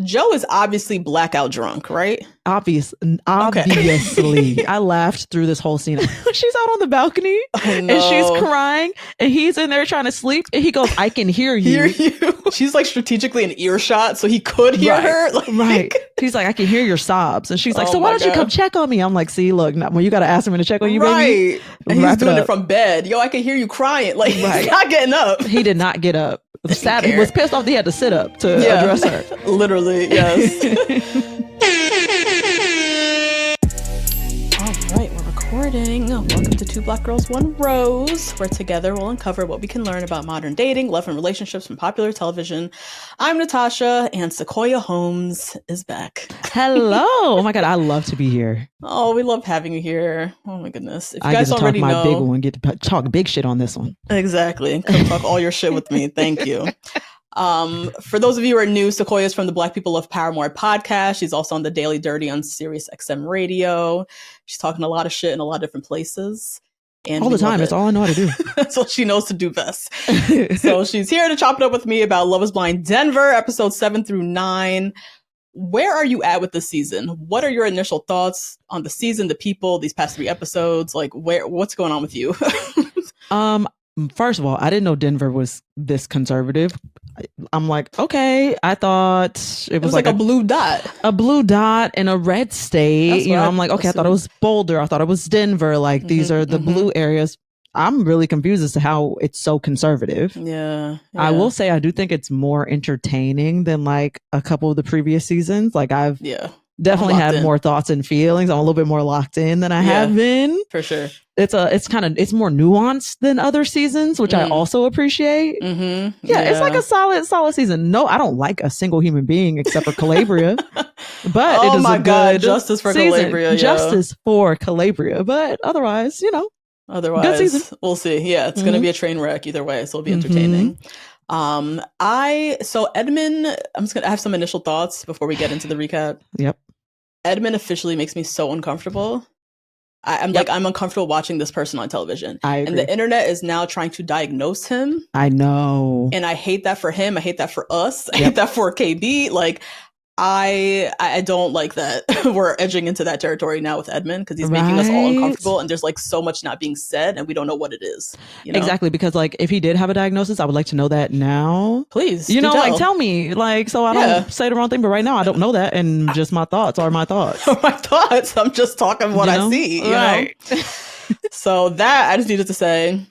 Joe is obviously blackout drunk, right? Obviously. Okay. I laughed through this whole scene. She's out on the balcony and she's crying and he's in there trying to sleep and he goes, I can hear you. She's like strategically in earshot so he could hear her. Like, right. He's like, I can hear your sobs. And she's like, so why don't you come check on me? I'm like, see, look, well, you got to ask him to check on you, baby. Right. And he's doing it from bed. Yo, I can hear you crying. Like, he's not getting up. He did not get up. He was pissed off. He had to sit up to address her. Literally, yes. All right, we're recording. Welcome to Two Black Girls, One Rose, where together we'll uncover what we can learn about modern dating, love, and relationships from popular television. I'm Natasha, and Sequoia Holmes is back. Hello. Oh my God, I love to be here. Oh, we love having you here. Oh my goodness. If you I guys get to already talk my know, big one, get to talk big shit on this one. Exactly. Come talk all your shit with me. Thank you. For those of you who are new, Sequoia is from the Black People Love Paramore podcast. She's also on the Daily Dirty on Sirius XM Radio. She's talking a lot of shit in a lot of different places. And all the time. That's all I know how to do. That's what she knows to do best. So she's here to chop it up with me about Love is Blind Denver, episodes 7 through 9. Where are you at with this season? What are your initial thoughts on the season, the people, these past 3 episodes? Like, what's going on with you? First of all, I didn't know Denver was this conservative. I'm like, okay, I thought it was like a blue dot. A blue dot in a red state. You know, I'm like, okay, I thought it was Boulder. I thought it was Denver. Like, these are the blue areas. I'm really confused as to how it's so conservative. Yeah. I will say I do think it's more entertaining than like a couple of the previous seasons. Like, I've definitely had more thoughts and feelings. I'm a little bit more locked in than I have been. For sure. It's more nuanced than other seasons, which I also appreciate. It's like a solid season. No, I don't like a single human being except for Calabria, but it is a good justice for season. Calabria. Justice for Calabria, but otherwise, good season. We'll see. Yeah, it's going to be a train wreck either way, so it'll be entertaining. So Edmond, I have some initial thoughts before we get into the recap. Yep. Edmond officially makes me so uncomfortable. I'm uncomfortable watching this person on television. I agree. And the internet is now trying to diagnose him. I know. And I hate that for him. I hate that for us. I hate that for KB. Like, I don't like that. We're edging into that territory now with Edmond because he's making us all uncomfortable and there's like so much not being said and we don't know what it is. Exactly, because like if he did have a diagnosis, I would like to know that now. Please. Like tell me, like, so I don't say the wrong thing, but right now I don't know that and just my thoughts are my thoughts. My thoughts. I'm just talking what I see. You know? So that I just needed to say.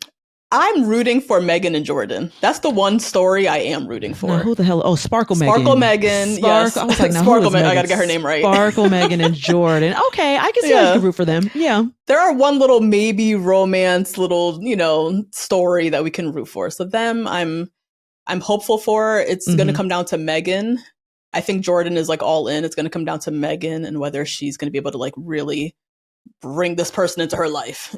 I'm rooting for Megan and Jordan. That's the one story I am rooting for. Now, who the hell? Oh, Sparkle Megan. Sparkle Megan. Yes. I was like, now, Sparkle Megan. I gotta get her name right. Sparkle Megan and Jordan. Okay, I can see how you can root for them. Yeah. There are one little maybe romance little, story that we can root for. So them, I'm hopeful for. It's gonna come down to Megan. I think Jordan is like all in. It's gonna come down to Megan and whether she's gonna be able to like really bring this person into her life,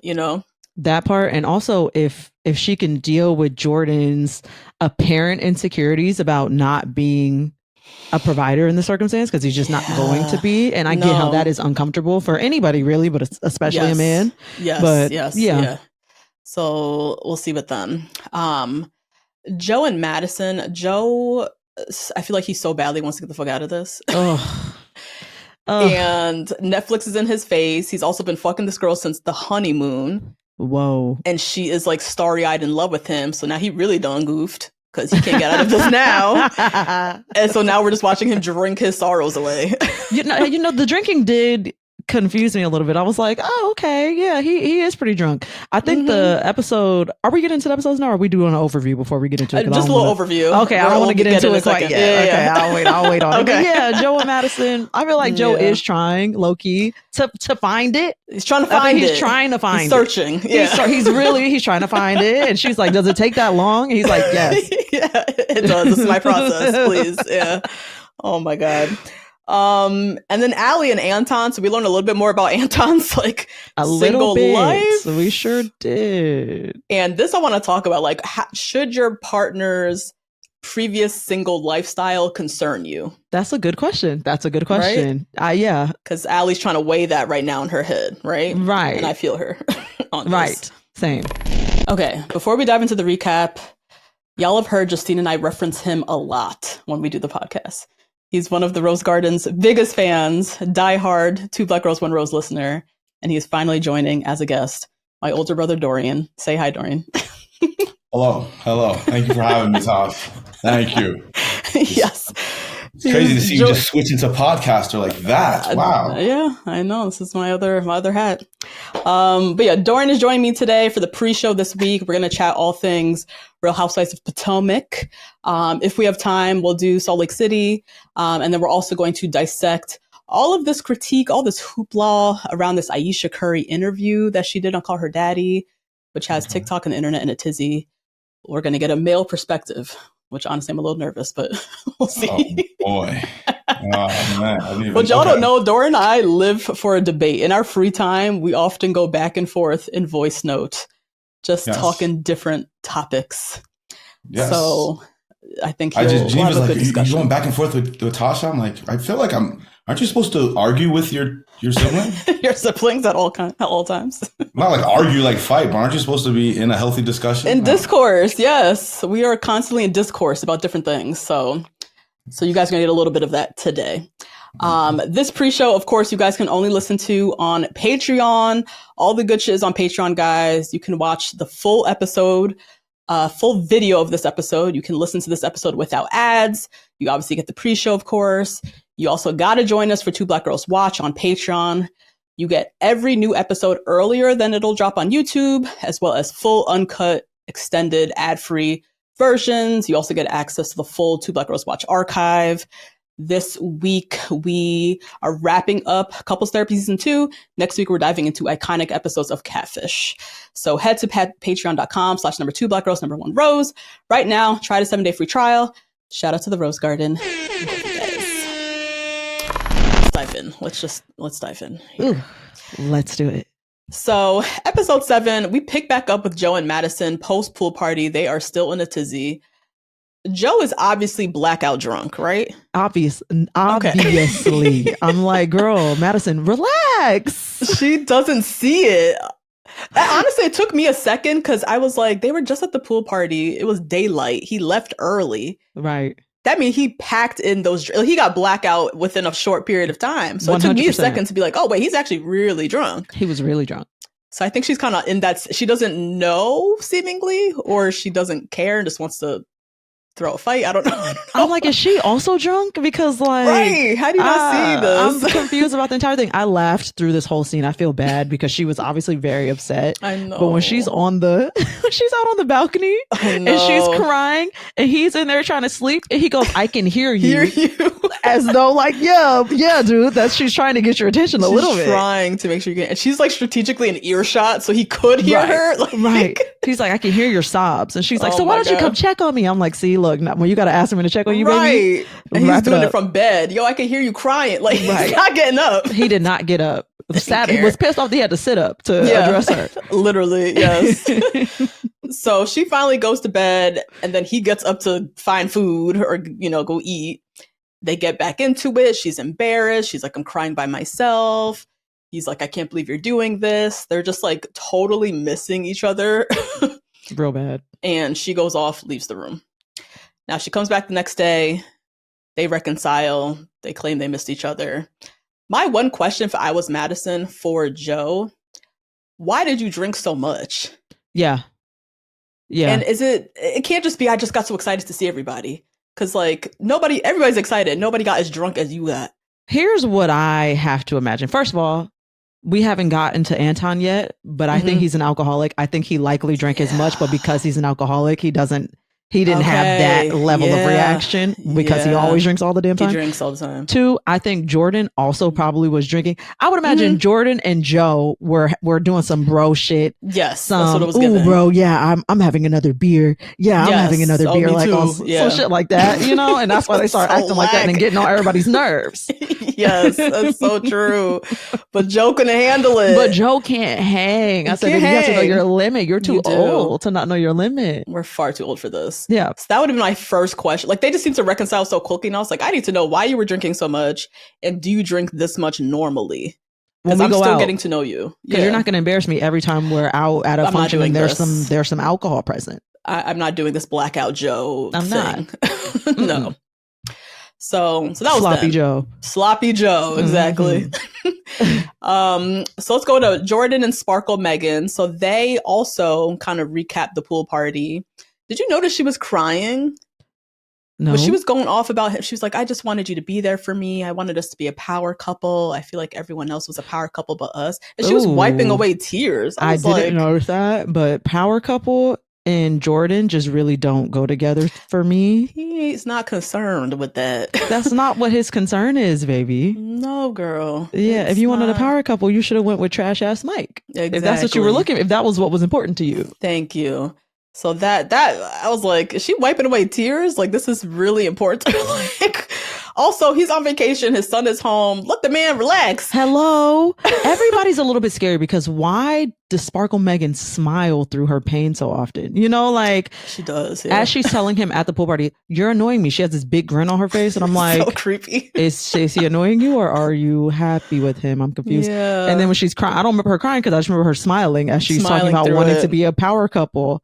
That part, and also if she can deal with Jordan's apparent insecurities about not being a provider in the circumstance, because he's just not going to be, and I get how that is uncomfortable for anybody, really, but especially a man. Yes. So we'll see with them. Joe and Madison. Joe, I feel like he so badly wants to get the fuck out of this. And Netflix is in his face. He's also been fucking this girl since the honeymoon. Whoa. And she is like starry-eyed in love with him. So now he really done goofed because he can't get out of this now. And so now we're just watching him drink his sorrows away. The drinking did confuse me a little bit. I was like, oh, okay. Yeah, he is pretty drunk. I think the episode, are we getting into the episodes now or are we doing an overview before we get into it? Just a little overview. Okay, I don't want to get into it quite yet. Okay, I'll wait on it. Okay. But yeah, Joe and Madison, I feel like Joe is trying, low-key, to find it. He's trying to find it. He's trying to find it. Searching. Yeah. He's trying to find it. And she's like, does it take that long? And he's like, yes. Yeah, it does. This is my process, please. Yeah. Oh my God. And then Allie and Anton. So we learned a little bit more about Anton's like single life. So we sure did. And this I want to talk about, like, should your partner's previous single lifestyle concern you? That's a good question. Right? Yeah. Because Allie's trying to weigh that right now in her head, right? Right. And I feel her on this. Right. Same. Okay. Before we dive into the recap, y'all have heard Justine and I reference him a lot when we do the podcast. He's one of the Rose Garden's biggest fans, diehard Two Black Girls, One Rose listener, and he is finally joining as a guest. My older brother, Dorian. Say hi, Dorian. Hello. Thank you for having me, Tosh. Thank you. Yes. It's crazy to see you just switch into podcaster like that. Wow. Yeah, I know. This is my other hat. But yeah, Dorian is joining me today for the pre-show this week. We're going to chat all things Real Housewives of Potomac. If we have time, we'll do Salt Lake City. And then we're also going to dissect all of this critique, all this hoopla around this Aisha Curry interview that she did on Call Her Daddy, which has TikTok and the internet in a tizzy. We're going to get a male perspective, which honestly I'm a little nervous, but we'll see. Oh, boy. Oh, man. But y'all don't know, Dorian and I live for a debate. In our free time, we often go back and forth in voice note, just talking different topics. Yes. So I think Gene was like, you going back and forth with Tasha? I'm like, I feel like aren't you supposed to argue with your sibling? Your siblings at all times? Not like argue, like fight, but aren't you supposed to be in a healthy discussion? In discourse, yes. We are constantly in discourse about different things. So you guys are going to get a little bit of that today. This pre-show, of course, you guys can only listen to on Patreon. All the good shit is on Patreon, guys. You can watch the full episode, full video of this episode. You can listen to this episode without ads. You obviously get the pre-show, of course. You also got to join us for Two Black Girls Watch on Patreon. You get every new episode earlier than it'll drop on YouTube, as well as full, uncut, extended, ad-free versions. You also get access to the full Two Black Girls Watch archive. This week, we are wrapping up Couples Therapy Season 2. Next week, we're diving into iconic episodes of Catfish. So head to patreon.com/2 Black Girls 1 Rose. Right now, try the 7-day free trial. Shout out to the Rose Garden. Let's dive in. Ooh, let's do it. So episode 7, we pick back up with Joe and Madison post pool party. They are still in a tizzy. Joe is obviously blackout drunk, right? Obviously. Okay. I'm like, girl, Madison, relax. She doesn't see it. Honestly, it took me a second because I was like, they were just at the pool party. It was daylight. He left early. Right. That means he packed in those. He got blackout within a short period of time. So it took me a second to be like, oh, wait, he's actually really drunk. He was really drunk. So I think she's kind of in that. She doesn't know, seemingly, or she doesn't care and just wants to throw a fight. I don't know. I'm like, is she also drunk? Because like, right? How do you not see this? I'm confused about the entire thing. I laughed through this whole scene. I feel bad because she was obviously very upset. I know. But when she's out on the balcony and she's crying and he's in there trying to sleep and he goes, "I can hear you," as though like, yeah, dude, she's trying to get your attention a little bit, trying to make sure you get. And she's like strategically in earshot, so he could hear her. Like, right. He's like, "I can hear your sobs,s," and she's like, "So why don't you come check on me?" I'm like, "See, look, when you got to ask him to check on you, baby." And he's doing it from bed. Yo, I can hear you crying. Like, he's not getting up. He did not get up. He was pissed off that he had to sit up to address her. Literally, yes. So she finally goes to bed, and then he gets up to find food or, go eat. They get back into it. She's embarrassed. She's like, "I'm crying by myself." He's like, "I can't believe you're doing this." They're just like totally missing each other. Real bad. And she goes off, leaves the room. Now she comes back the next day. They reconcile. They claim they missed each other. My one question if I was Madison for Joe, why did you drink so much? Yeah. And it can't just be, I just got so excited to see everybody. Because like everybody's excited. Nobody got as drunk as you got. Here's what I have to imagine. First of all, we haven't gotten to Anton yet, but I think he's an alcoholic. I think he likely drank as much, but because he's an alcoholic, he didn't have that level of reaction because he always drinks all the damn time. He drinks all the time. 2, I think Jordan also probably was drinking. I would imagine Jordan and Joe were doing some bro shit. Yes, that's what it was given. Ooh, bro, yeah, I'm having another beer. Yeah, I'm having another beer. Like some shit like that, And that's why they start acting like that and getting on everybody's nerves. Yes, that's so true. But Joe couldn't handle it. But Joe can't hang. I said, baby, you have to know your limit. You're too old to not know your limit. We're far too old for this. Yeah. So that would have been my first question. Like, they just seem to reconcile so quickly. And I was like, I need to know why you were drinking so much. And do you drink this much normally? Because I'm still getting to know you. Because you're not going to embarrass me every time we're out at a function and there's some alcohol present. I'm not doing this blackout Joe thing. Not. No. So that was Sloppy them. Joe. Sloppy Joe, exactly. So let's go to Jordan and Sparkle Megan. So they also kind of recapped the pool party. Did you notice she was crying? No. When she was going off about him, she was like, I just wanted you to be there for me. I wanted us to be a power couple. I feel like everyone else was a power couple but us. And she was wiping away tears. I didn't notice that, but power couple and Jordan just really don't go together for me. He's not concerned with that. That's not what his concern is, baby. No, girl. Yeah, if you wanted a power couple, you should have went with trash ass Mike. Exactly. If that's what you were looking, if that was what was important to you. Thank you. So that I was like, is she wiping away tears? Like, this is really important. Like, also, he's on vacation. His son is home. Let the man relax. Hello. Everybody's a little bit scared because why does Sparkle Megan smile through her pain so often? You know, like she does. Yeah. As she's telling him at the pool party, you're annoying me. She has this big grin on her face, and I'm like, so creepy. Is he annoying you, or are you happy with him? I'm confused. Yeah. And then when she's crying, I don't remember her crying because I just remember her smiling as she's talking about wanting to be a power couple.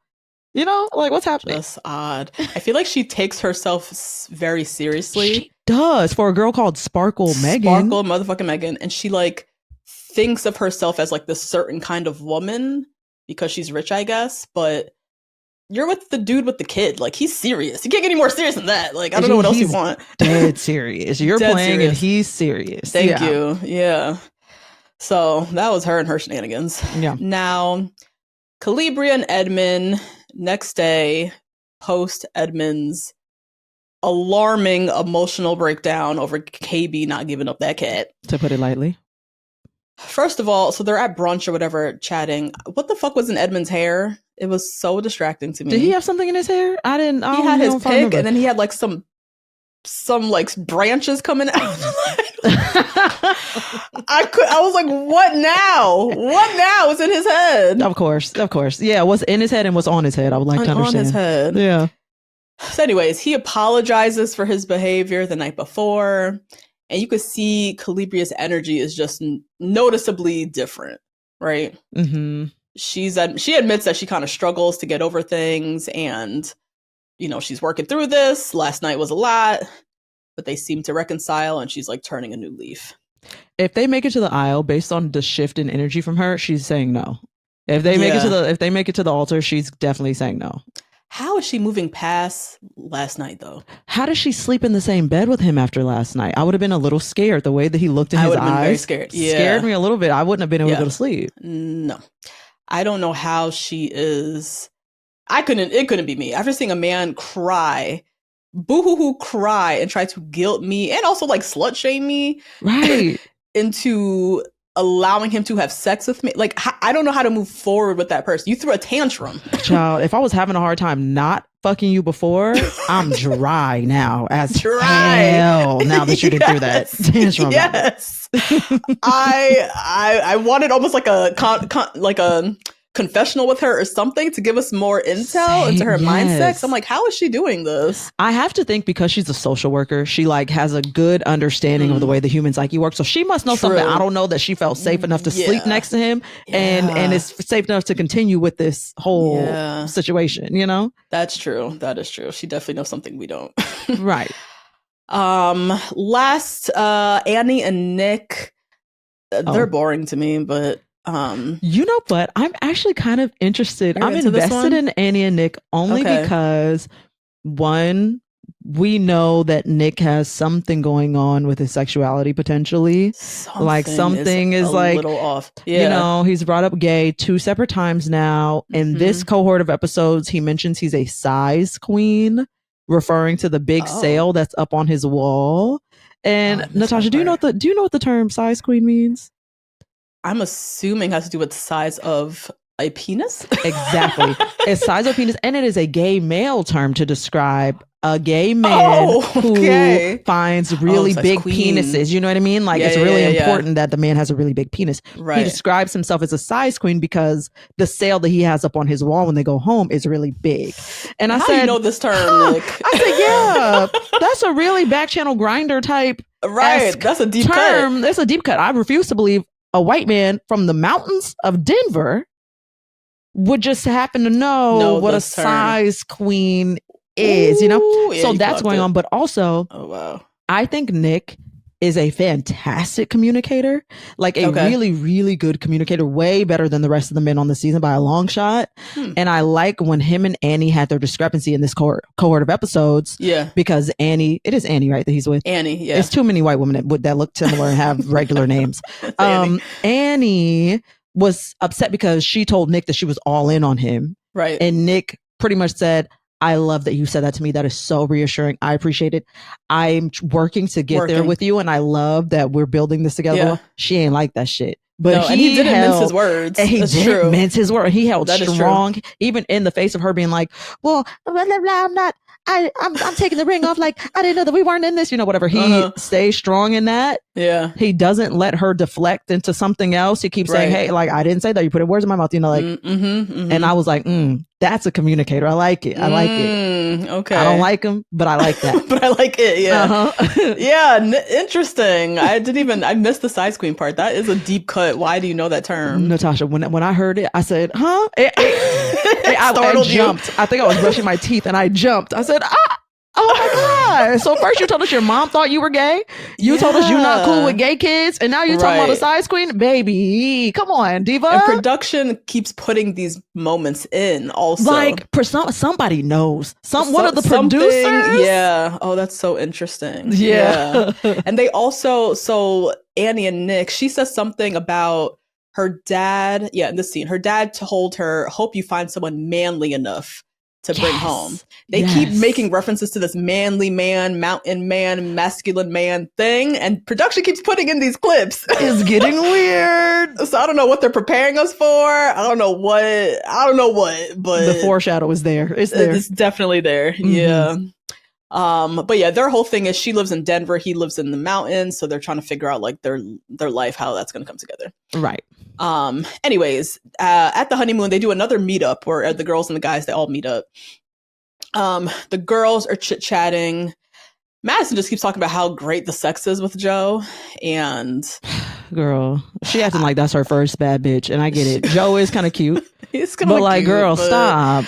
You know, like what's happening? Just odd. I feel like she takes herself very seriously. She does, for a girl called Sparkle Megan. Sparkle motherfucking Megan. And she like thinks of herself as like this certain kind of woman because she's rich, I guess. But you're with the dude with the kid. Like, he's serious. You can't get any more serious than that. Like, I don't know what else you want. Dead serious. You're dead playing serious. And he's serious. Thank you. Yeah. So that was her and her shenanigans. Yeah. Now, Calibria and Edmond, next day, post Edmond's alarming emotional breakdown over KB not giving up that cat. To put it lightly. First of all, so they're at brunch or whatever chatting. What the fuck was in Edmond's hair? It was so distracting to me. Did he have something in his hair? He had his pick, and then he had like some like branches coming out. I was like, what now? What now is in his head? Of course. Yeah, what's in his head and what's on his head, I would like to understand. On his head. Yeah. So anyways, he apologizes for his behavior the night before, and you could see Calibria's energy is just noticeably different, right? Mm-hmm. She admits that she kind of struggles to get over things, and you know, she's working through this. Last night was a lot, but they seem to reconcile, and she's like turning a new leaf. If they make it to the aisle based on the shift in energy from her, she's saying no. If they make it to the altar, she's definitely saying no. How is she moving past last night, though? How does she sleep in the same bed with him after last night? I would have been a little scared. The way that he looked in his eyes, been very scared. Yeah. Scared me a little bit. I wouldn't have been able to go to sleep. No, I don't know how she is. It couldn't be me. After seeing a man cry, boo-hoo-hoo cry, and try to guilt me and also like slut shame me, right, into allowing him to have sex with me. Like, I don't know how to move forward with that person. You threw a tantrum. Child, if I was having a hard time not fucking you before, I'm dry now as hell now that you did through that tantrum. Yes. I wanted almost like a confessional with her or something to give us more intel into her mindset. So I'm like, how is she doing this? I have to think because she's a social worker, she like has a good understanding of the way the human psyche works. So she must know something. I don't know that she felt safe enough to sleep next to him and is safe enough to continue with this whole situation, you know? That's true. That is true. She definitely knows something we don't. Right. Last, Annie and Nick, they're boring to me, but you know, but I'm actually kind of interested. I'm invested in Annie and Nick only because one, we know that Nick has something going on with his sexuality potentially. Something is like a little off. Yeah. You know, he's brought up gay 2 separate times now. In this cohort of episodes, he mentions he's a size queen, referring to the big sale that's up on his wall. And Natasha, do you know what the term size queen means? I'm assuming has to do with the size of a penis. Exactly. It's size of penis, and it is a gay male term to describe a gay man who finds really big penises. You know what I mean? Like, it's really important that the man has a really big penis. Right. He describes himself as a size queen because the sale that he has up on his wall when they go home is really big. And I said, do you know this term, Nick? I said, yeah, that's a really back channel grinder type. Right. That's a deep term. cut. That's a deep cut. I refuse to believe a white man from the mountains of Denver would just happen to know what a size queen is, you know? So that's going on. But also, I think Nick is a fantastic communicator, like a really, really good communicator, way better than the rest of the men on the season by a long shot. And I like when him and Annie had their discrepancy in this cohort of episodes. Yeah. Because Annie, it is Annie, right, that he's with? Annie, yeah. It's too many white women that look similar and have regular names. Annie was upset because she told Nick that she was all in on him. Right. And Nick pretty much said, I love that you said that to me. That is so reassuring. I appreciate it. I'm working to get there with you. And I love that we're building this together. Yeah. She ain't like that shit. But no, and he didn't mince his words. And he didn't mince his word. He held that strong, even in the face of her being like, well, blah, blah, blah, I'm taking the ring off. Like, I didn't know that we weren't in this, whatever. He stays strong in that. Yeah. He doesn't let her deflect into something else. He keeps saying, hey, like, I didn't say that. You put words in my mouth, like, and I was like, that's a communicator. I like it. I like it. Okay. I don't like him, but I like that. But I like it. Yeah. Yeah. Interesting. I missed the size queen part. That is a deep cut. Why do you know that term? Natasha, when I heard it, I said, huh? I jumped. I think I was brushing my teeth and I jumped. I said, oh my God. So first you told us your mom thought you were gay. You told us you're not cool with gay kids. And now you're talking about a size queen? Baby, come on, diva. And production keeps putting these moments in also. Like, somebody knows. One of the producers? Yeah. Oh, that's so interesting. Yeah. And they also, so Annie and Nick, she says something about her dad. Yeah, in this scene, her dad told her, hope you find someone manly enough to bring home. They keep making references to this manly man, mountain man, masculine man thing, and production keeps putting in these clips. It's getting weird. So I don't know what they're preparing us for. I don't know what, but the foreshadow is there. It's there. It's definitely there. Yeah. But yeah, their whole thing is she lives in Denver, he lives in the mountains, so they're trying to figure out like their life, how that's going to come together. Right. Anyways, at the honeymoon, they do another meetup where the girls and the guys, they all meet up. The girls are chit-chatting. Madison just keeps talking about how great the sex is with Joe, and girl, she acting like that's her first bad bitch, and I get it. Joe is kind of cute. He's kind of but like, cute, girl, stop.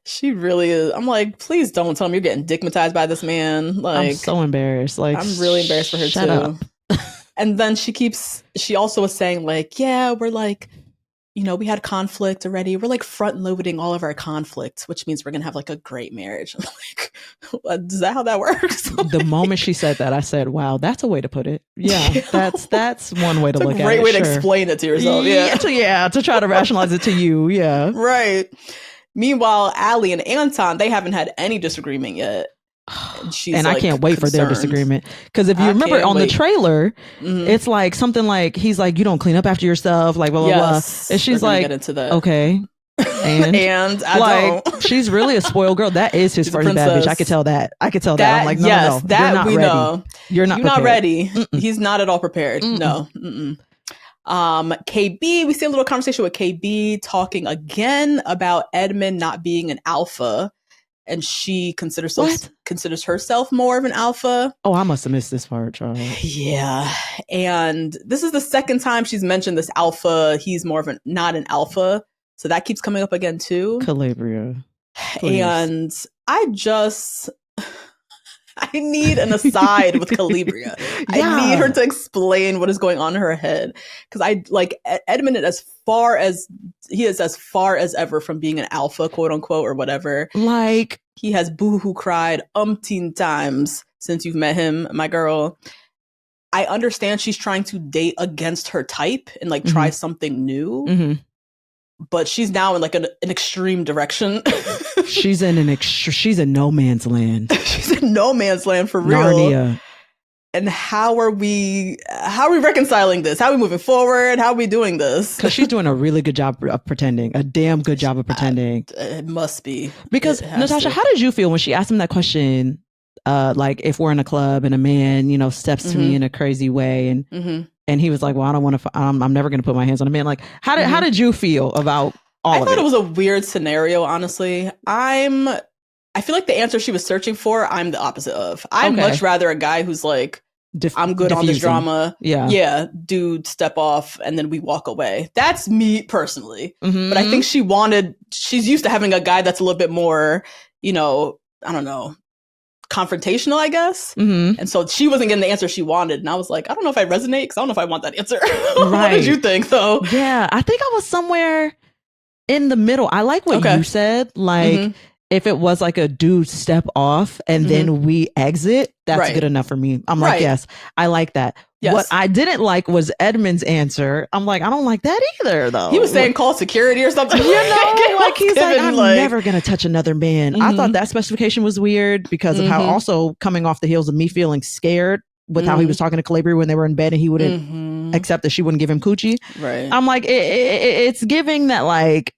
She really is. I'm like, please don't tell me you're getting dickmatized by this man. Like, I'm so embarrassed. Like, I'm really embarrassed for her shut too. Up. And then she also was saying like, yeah, we're like, we had conflict already. We're like front loading all of our conflicts, which means we're going to have like a great marriage. I'm like, is that how that works? The moment she said that, I said, wow, that's a way to put it. Yeah, that's one way to look at it. Great way to explain it to yourself. Yeah. To try to rationalize it to you. Yeah. Right. Meanwhile, Allie and Anton, they haven't had any disagreement yet. And I can't wait for their disagreement. Because if you remember on the trailer, it's like something like, he's like, you don't clean up after yourself, like blah, blah, blah. And she's like, get into that. Okay. And I like, don't. She's really a spoiled girl. That is his first bad bitch. I could tell that. I'm like, no, that we know. You're not ready. He's not at all prepared. No. KB, we see a little conversation with KB talking again about Edmond not being an alpha, and she considers herself more of an alpha. Oh, I must have missed this part, Charles. Yeah. And this is the second time she's mentioned this alpha. He's more of not an alpha. So that keeps coming up again too. Calabria. Please. And I need an aside with Calabria. Yeah. I need her to explain what is going on in her head. Because I like Edmond is as far as ever from being an alpha, quote unquote, or whatever. Like, he has boohoo cried umpteen times since you've met him, my girl. I understand she's trying to date against her type and like try something new. But she's now in like an extreme direction. She's in no man's land. She's in no man's land for real. Narnia. And how are we reconciling this? How are we moving forward? How are we doing this? Because she's doing a really good job of pretending. A damn good job of pretending. It must be. Because Natasha, how did you feel when she asked him that question? Like, if we're in a club and a man, steps to me in a crazy way, and he was like, well, I don't want to, I'm never going to put my hands on a man. Like, how did you feel about all of it? I thought it was a weird scenario, honestly. I feel like the answer she was searching for, I'm the opposite of. I'd much rather a guy who's like, I'm good on this drama. Yeah. Dude, step off. And then we walk away. That's me personally. But I think she's used to having a guy that's a little bit more, I don't know, confrontational, I guess. And so she wasn't getting the answer she wanted. And I was like, I don't know if I resonate because I don't know if I want that answer. What did you think, though? Yeah, I think I was somewhere in the middle. I like what you said. Like, if it was like a dude step off and then we exit, that's good enough for me. I'm like, yes, I like that. Yes. What I didn't like was Edmond's answer. I'm like, I don't like that either, though. He was saying call security or something. You know, like he's like, I'm never going to touch another man. I thought that specification was weird because of how also coming off the heels of me feeling scared with how he was talking to Calabria when they were in bed and he wouldn't accept that she wouldn't give him coochie. Right. I'm like, it's giving that like,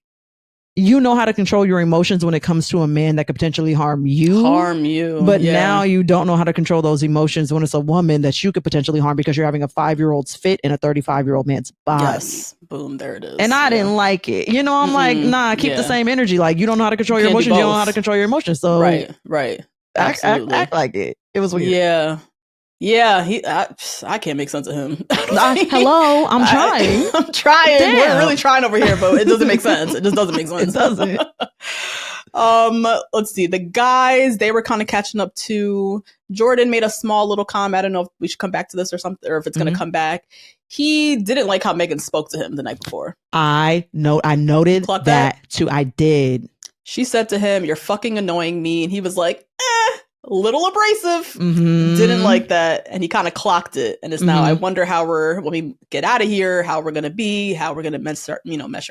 you know how to control your emotions when it comes to a man that could potentially harm you. But now you don't know how to control those emotions when it's a woman that you could potentially harm because you're having a 5-year-old's fit in a 35-year-old man's body. Yes. Boom. There it is. And I didn't like it. You know, I'm like, nah, keep the same energy. Like, you don't know how to control your emotions. You don't know how to control your emotions. So right. Absolutely. Act like it. It was weird. Yeah, I can't make sense of him. Hello, I'm trying. I'm trying. Damn. We're really trying over here, but it doesn't make sense. It just doesn't make sense. It doesn't. Let's see. The guys, they were kind of catching up too. Jordan made a small little comment. I don't know if we should come back to this or something, or if it's going to come back. He didn't like how Megan spoke to him the night before. I noted that too. I did. She said to him, "You're fucking annoying me," and he was like, a little abrasive. Didn't like that, and he kind of clocked it. And it's now, I wonder how when we get out of here, how we're gonna be, how we're gonna mesh our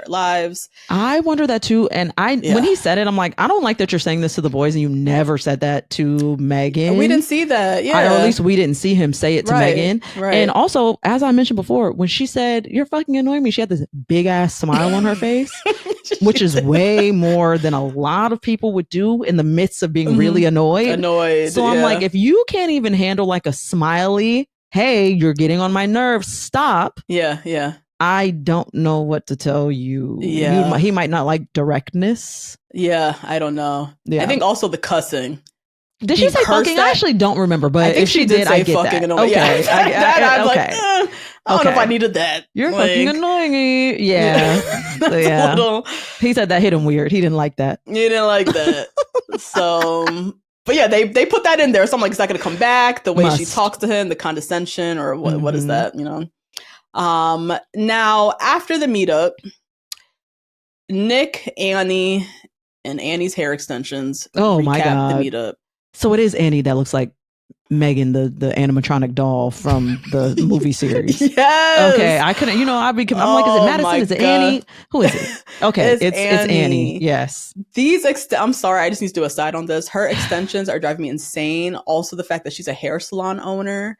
lives. I wonder that too. And when he said it, I'm like, I don't like that you're saying this to the boys, and you never said that to Megan. And we didn't see that. Or at least we didn't see him say it to Megan. Right. And also, as I mentioned before, when she said, "You're fucking annoying me," she had this big ass smile on her face, which is way more than a lot of people would do in the midst of being really annoyed. So I'm like, if you can't even handle like a smiley, hey, you're getting on my nerves, stop. Yeah. I don't know what to tell you. Yeah. He might not like directness. Yeah, I don't know. Yeah. I think also the cussing. Did she say fucking? I actually don't remember, but if she did, I get that. Annoying. Okay. I was like, I don't know if I needed that. You're fucking annoying me. Yeah. So, he said that hit him weird. He didn't like that. He didn't like that. So... But yeah, they put that in there. So I'm like, is that going to come back? The way she talks to him, the condescension, or what is that? You know. Now after the meetup, Nick, Annie, and Annie's hair extensions. Oh my god! The meetup. So it is Annie that looks like Megan, the animatronic doll from the movie series. Yes. Okay, I couldn't. I'm like, is it Madison? Is it Annie? Who is it? Okay, it's Annie. Yes. I'm sorry, I just need to do a side on this. Her extensions are driving me insane. Also, the fact that she's a hair salon owner.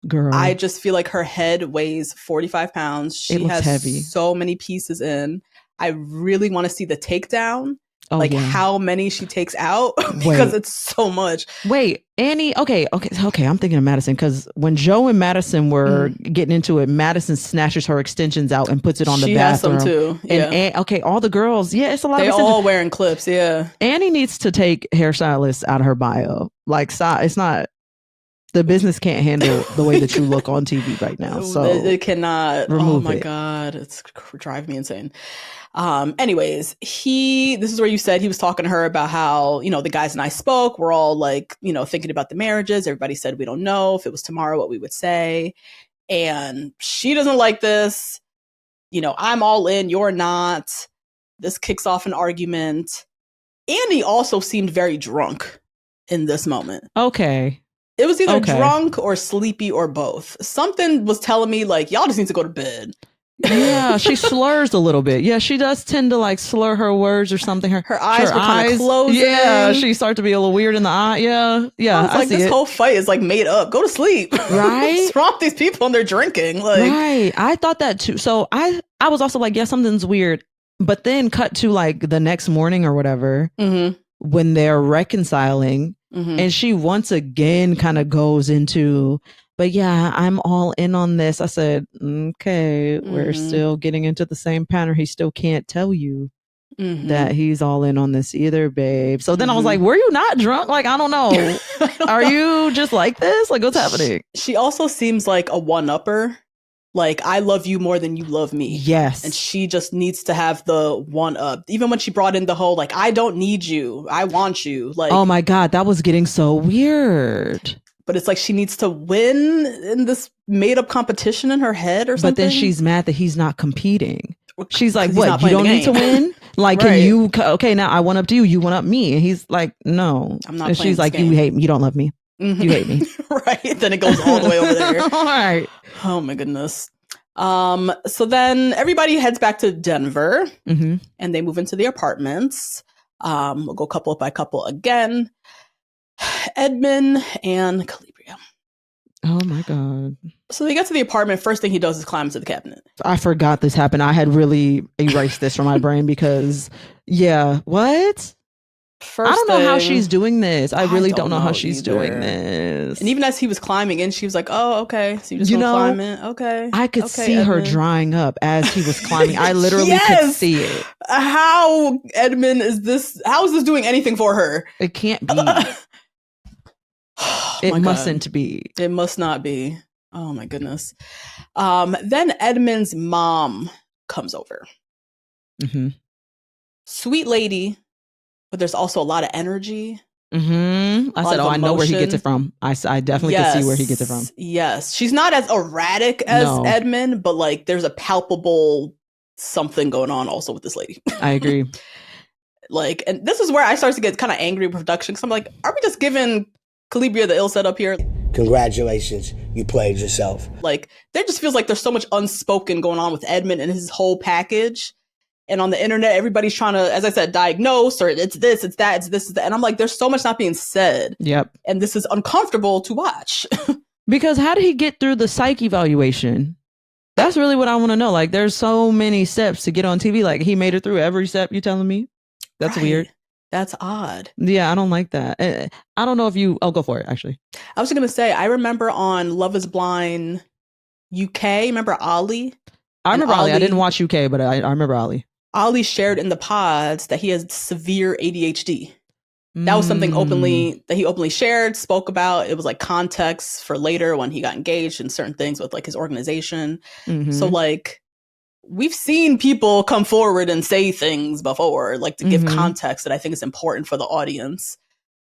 Girl, I just feel like her head weighs 45 pounds. She has heavy. So many pieces in. I really want to see the takedown. How many she takes out because it's so much. Wait, Annie. Okay. I'm thinking of Madison because when Joe and Madison were getting into it, Madison snatches her extensions out and puts it on the bathroom. She has them too. Yeah. And all the girls. Yeah, it's a lot. They all wearing clips. Yeah. Annie needs to take hairstylist out of her bio. Like, it's not. The business can't handle the way that you look on TV right now. So it cannot. Remove it. God, it's driving me insane. Anyways, this is where you said he was talking to her about how, the guys and I spoke. We're all like, thinking about the marriages. Everybody said, we don't know if it was tomorrow what we would say. And she doesn't like this. I'm all in. You're not. This kicks off an argument. Andy also seemed very drunk in this moment. Okay. It was either drunk or sleepy or both. Something was telling me like, y'all just need to go to bed. Yeah, she slurs a little bit. Yeah, she does tend to like slur her words or something. Her eyes were kind of closing. Yeah, she started to be a little weird in the eye. Yeah. I was like, this whole fight is like made up. Go to sleep. Right? What's wrong with these people and they're drinking? Right. I thought that too. So I was also like, yeah, something's weird. But then cut to like the next morning or whatever when they're reconciling. And she once again kind of goes into, but yeah, I'm all in on this. I said, okay, we're still getting into the same pattern. He still can't tell you that he's all in on this either, babe. So then I was like, were you not drunk? Like, I don't know. Are you just like this? Like, what's happening? She also seems like a one-upper. Like, I love you more than you love me. Yes. And she just needs to have the one up. Even when she brought in the whole, like, I don't need you. I want you. Like, oh my God, that was getting so weird. But it's like she needs to win in this made up competition in her head or something. But then she's mad that he's not competing. She's like, what? You not don't need to win? Like, Right. can you? Okay, now I went up to you. You went up me. And he's like, no. I'm not And playing she's this like, game. you hate me. You don't love me. Mhm. You hate me. Right. Then it goes all the way over there. All right. Oh my goodness. So then everybody heads back to Denver Mm-hmm. and they move into the apartments. We'll go couple by couple again. Edmond and Calibria. Oh my God. So they get to the apartment. First thing he does is climb into the cabinet. I forgot this happened. I had really erased this from my brain because, yeah, what? First I don't know how thing- she's doing this. I really don't know how she's either. doing this. And even as he was climbing in, she was like, oh, okay. So you just You gonna know, climb in? Okay. I could Okay, see her Edmund. drying up as he was climbing. I literally could Yes! see it. How, Edmund, is this doing anything for her? It can't be. Oh It my God. mustn't be. It must not be. Oh my goodness. Then Edmund's mom comes over. Mm-hmm. Sweet lady, but there's also a lot of energy. Mm-hmm. I lot said, of oh, I know where he gets emotion. it from. I definitely can see where he gets it from. Yes. She's not as erratic as No. Edmund, but like there's a palpable something going on also with this lady. I agree. Like, and this is where I start to get kind of angry with production because I'm like, are we just giving Calibria the ill setup here? Congratulations, you played yourself. Like, there just feels like there's so much unspoken going on with Edmund and his whole package. And on the internet, everybody's trying to, as I said, diagnose, or it's this, it's that, it's this, it's that. And I'm like, there's so much not being said. Yep. And this is uncomfortable to watch. Because how did he get through the psych evaluation? That's really what I want to know. Like, there's so many steps to get on TV. Like, he made it through every step, you telling me? That's Right. weird. That's odd. Yeah, I don't like that. I don't know if you... Oh, go for it, actually. I was going to say, I remember on Love is Blind UK, remember Ali? I remember Ali. I Ali- didn't watch UK, but I remember Ali. Ali shared in the pods that he has severe ADHD. That was something that he openly shared, spoke about. It was like context for later when he got engaged in certain things with like his organization. Mhm. So like we've seen people come forward and say things before, like to give Mhm. context that I think is important for the audience.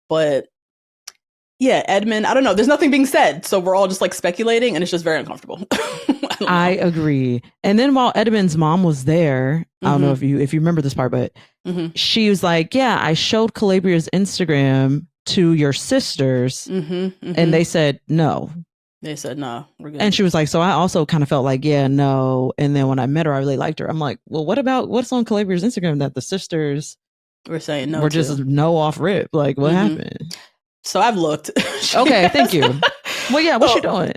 But yeah, Edmund, I don't know. There's nothing being said. So we're all just like speculating and it's just very uncomfortable. I agree. And then while Edmund's mom was there, I don't know Mhm. if you remember this part, but Mhm. she was like, yeah, I showed Calabria's Instagram to your sisters and they said no. They said, no, we're good. And she was like, so I also kind of felt like, yeah, no. And then when I met her, I really liked her. I'm like, well, what's on Calabria's Instagram that the sisters we're saying no. were just to. no off rip? Like, what Mhm. happened? So I've looked. Okay, thank you. Well, yeah, what's she doing?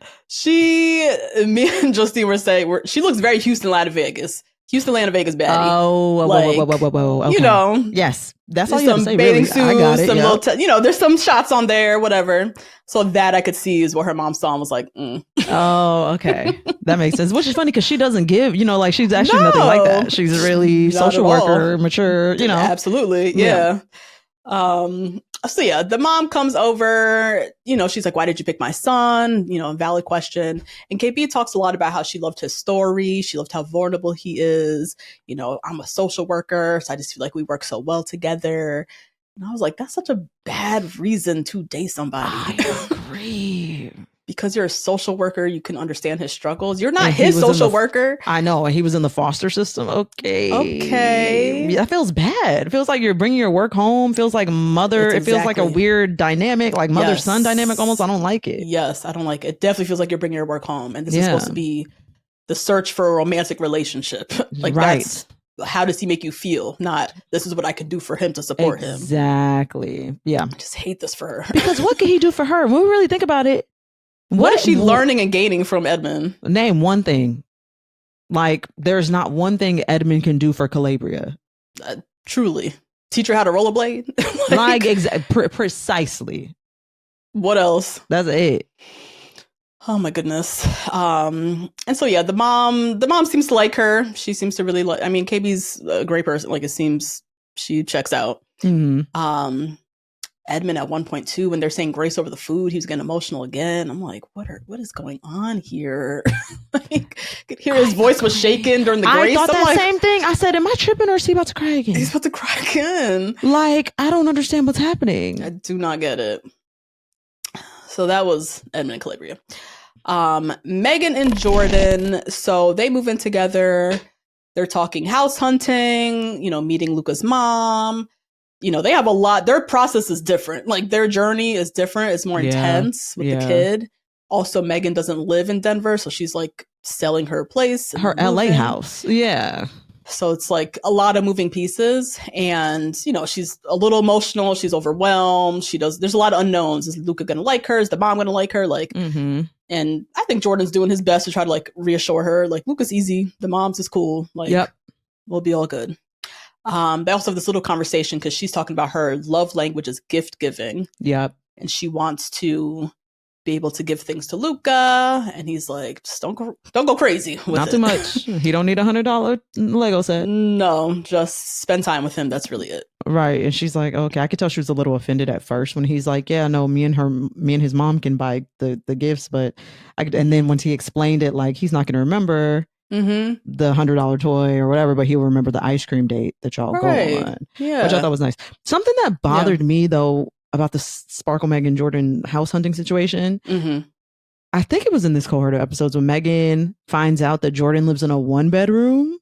Me and Justine were saying, she looks very Houston, Atlanta, Vegas. Houston, Atlanta, Vegas baddie. Oh, whoa. Okay. You know. Yes, that's all There's you have to some say, bathing really. I got suits, it. some Yep. little, there's some shots on there, whatever. So that I could see is what her mom saw and was like, Oh, okay. That makes sense. Which is funny because she doesn't give, like she's actually nothing like No. that. She's really Not social at all. worker, mature, Absolutely. Yeah. So yeah, the mom comes over, she's like, why did you pick my son? Valid question. And KB talks a lot about how she loved his story. She loved how vulnerable he is. I'm a social worker, so I just feel like we work so well together. And I was like, that's such a bad reason to date somebody. I agree. Because you're a social worker, you can understand his struggles. You're not And he his was in social the- worker. I know. And he was in the foster system. Okay. Okay. That feels bad. It feels like you're bringing your work home. Feels like mother. It's It feels like a exactly- weird dynamic, like mother-son Yes. dynamic almost. I don't like it. Yes, I don't like it. It definitely feels like you're bringing your work home. And this is Yeah. supposed to be the search for a romantic relationship. Like, Right. that's how does he make you feel? Not this is what I can do for him to support him. Exactly. Yeah. I just hate this for her. Because what can he do for her? When we really think about it, What is she learning and gaining from Edmund? Name one thing. Like, there's not one thing Edmund can do for Calabria. Truly. Teach her how to rollerblade? Precisely. What else? That's it. Oh my goodness. And so yeah, the mom seems to like her. She seems to really like, KB's a great person. Like, it seems she checks out. Mhm. Edmond at one point too, when they're saying grace over the food, he was getting emotional again. I'm like, what is going on here? Like, could hear his voice was shaken during the grace. I thought I'm that like, same thing. I said, am I tripping or is he about to cry again? he's about to cry again. Like, I don't understand what's happening. I do not get it. So that was Edmond and Calabria. Megan and Jordan, so they move in together. They're talking house hunting, meeting Luca's mom. They have a lot. Their process is different. Like, their journey is different. It's more intense with the kid. Also, Megan doesn't live in Denver, so she's like selling her place. Her LA house. Yeah. So it's like a lot of moving pieces. And, she's a little emotional. She's overwhelmed. There's a lot of unknowns. Is Luca going to like her? Is the mom going to like her? Like, and I think Jordan's doing his best to try to like reassure her. Like, Luca's easy. The mom's is cool. Like, we'll be all good. They also have this little conversation because she's talking about her love language is gift giving. Yep. And she wants to be able to give things to Luca, and he's like, just don't go crazy with Not it. too much. He don't need $100 Lego set. No, just spend time with him. That's really it. Right. And she's like, okay. I could tell she was a little offended at first when he's like, yeah, no, me and his mom can buy the gifts, but and then once he explained it, like, he's not going to remember the $100 toy or whatever, but he'll remember the ice cream date that y'all go on. Yeah, which I thought was nice. Something that bothered me though about the Sparkle, Megan, Jordan house hunting situation. I think it was in this cohort of episodes when Megan finds out that Jordan lives in a 1-bedroom,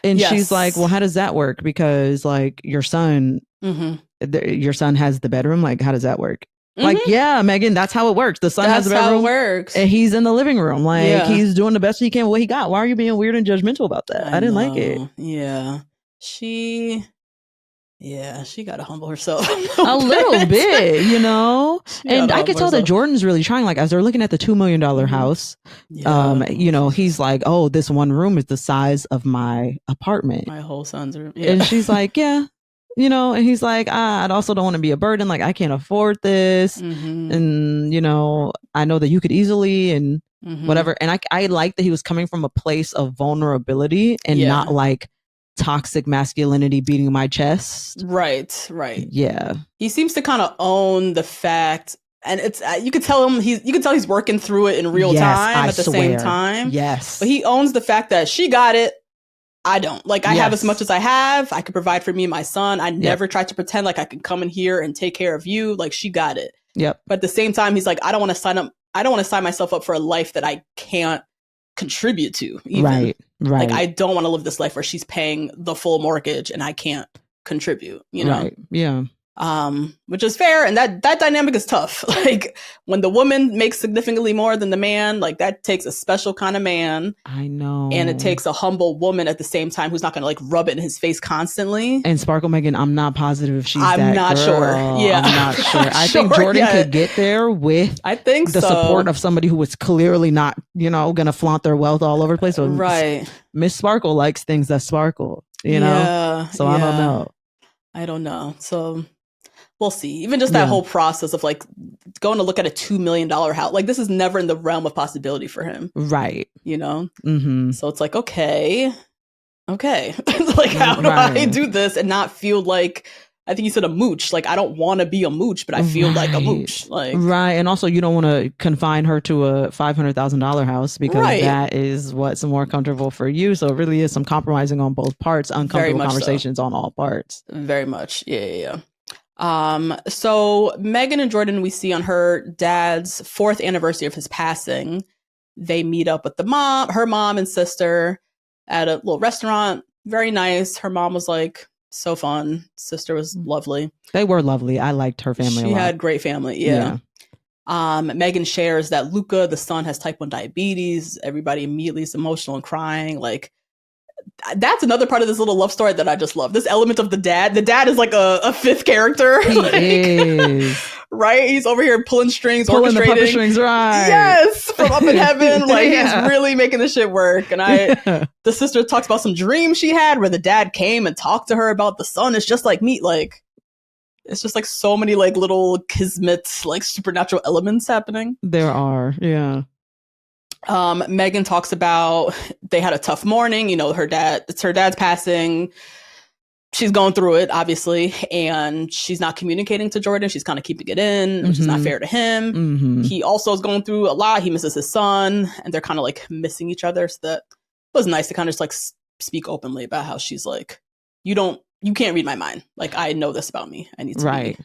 and she's like, well, how does that work? Because like your son has the bedroom. Like, how does that work? Like, yeah, Megan, that's how it works. The son has the bedroom. That's how it works. And he's in the living room. Like, he's doing the best he can with what he got. Why are you being weird and judgmental about that? I didn't like it. Yeah. She got to humble herself a little bit, and I could tell that Jordan's really trying. Like, as they're looking at the $2 million house, he's like, oh, this one room is the size of my apartment. My whole son's room. Yeah. And she's like, yeah. And he's like, I also don't want to be a burden. Like, I can't afford this. And, I know that you could easily and whatever. And I like that he was coming from a place of vulnerability and not like toxic masculinity beating my chest. Right. Yeah. He seems to kind of own the fact, and it's you can tell he's working through it in real time at the same time. Yes. But he owns the fact that she got it. I don't. Like, I have as much as I have. I could provide for me and my son. I never tried to pretend like I could come in here and take care of you. Like, she got it. Yep. But at the same time, he's like, I don't want to sign myself up for a life that I can't contribute to. Even. Right. Like, I don't want to live this life where she's paying the full mortgage and I can't contribute, Right. Yeah. Which is fair. And that dynamic is tough. Like, when the woman makes significantly more than the man, like, that takes a special kind of man. I know. And it takes a humble woman at the same time who's not going to like rub it in his face constantly. And Sparkle Megan, I'm not positive if she's I'm that not girl. Sure. Yeah. I'm not sure. I think Jordan could get there with the support of somebody who was clearly not, going to flaunt their wealth all over the place. So Miss Sparkle likes things that sparkle, Yeah. So I don't know. I don't know. So we'll see. Even just that whole process of like going to look at a $2 million house, like, this is never in the realm of possibility for him. Right. So it's like, okay. Like, how do I do this and not feel like, I think you said a mooch. Like, I don't want to be a mooch, but I feel like a mooch. Like, right. And also, you don't want to confine her to a $500,000 house because that is what's more comfortable for you. So it really is some compromising on both parts, uncomfortable conversations on all parts. Very much. Yeah. So Megan and Jordan, we see on her dad's 4th anniversary of his passing, they meet up with her mom and sister at a little restaurant. Very nice. Her mom was like, so fun. Sister was lovely. They were lovely. I liked her family a lot. She had great family. Yeah. Megan shares that Luca, the son, has type 1 diabetes. Everybody immediately is emotional and crying. Like, that's another part of this little love story that I just love. This element of the dad. The dad is like a 5th character. He is. Right? He's over here pulling strings, pulling orchestrating. The puppet strings, right. Yes! From up in heaven. Like, he's really making this shit work. And the sister talks about some dream she had where the dad came and talked to her about the son. It's just like meat. Like, it's just like so many like little kismet, like supernatural elements happening. There are. Yeah. Megan talks about they had a tough morning. It's her dad's passing. she's going through it, obviously, and she's not communicating to Jordan. She's kind of keeping it in, which is not fair to him. He also is going through a lot. He misses his son, and they're kind of like missing each other. So that was nice to kind of just like speak openly about how she's like, you can't read my mind. Like, I know this about me. I need to be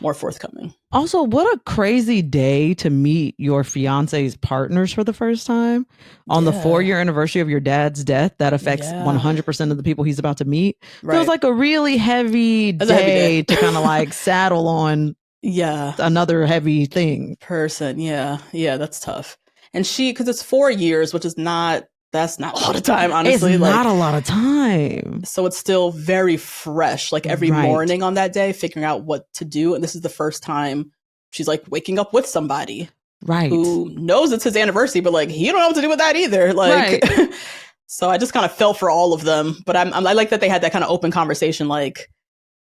more forthcoming. Also, what a crazy day to meet your fiance's partners for the first time on the 4-year anniversary of your dad's death. That affects 100% of the people he's about to meet. Feels like a really heavy day to kind of like saddle on another heavy thing. Person. Yeah, that's tough. And because it's 4 years, which is that's not a lot of time, honestly. It's not a lot of time. So it's still very fresh. Like every morning on that day, figuring out what to do. And this is the first time she's like waking up with somebody who knows it's his anniversary, but like, he don't know what to do with that either. Like, so I just kind of felt for all of them. But I like that they had that kind of open conversation. Like,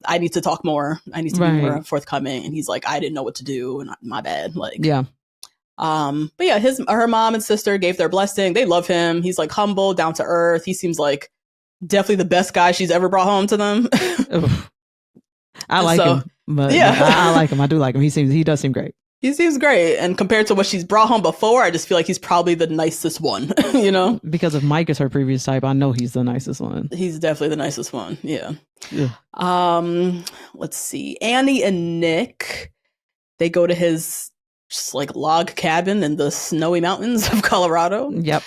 I need to talk more. I need to be more forthcoming. And he's like, I didn't know what to do. And my bad. Like, but yeah, her mom and sister gave their blessing. They love him. He's like humble, down to earth. He seems like definitely the best guy she's ever brought home to them. I like him, but I like him. I do like him. He does seem great. He seems great. And compared to what she's brought home before, I just feel like he's probably the nicest one, you know? Because if Mike is her previous type, I know he's the nicest one. He's definitely the nicest one. Yeah. Let's see. Annie and Nick, they go to his just like log cabin in the snowy mountains of Colorado. Yep.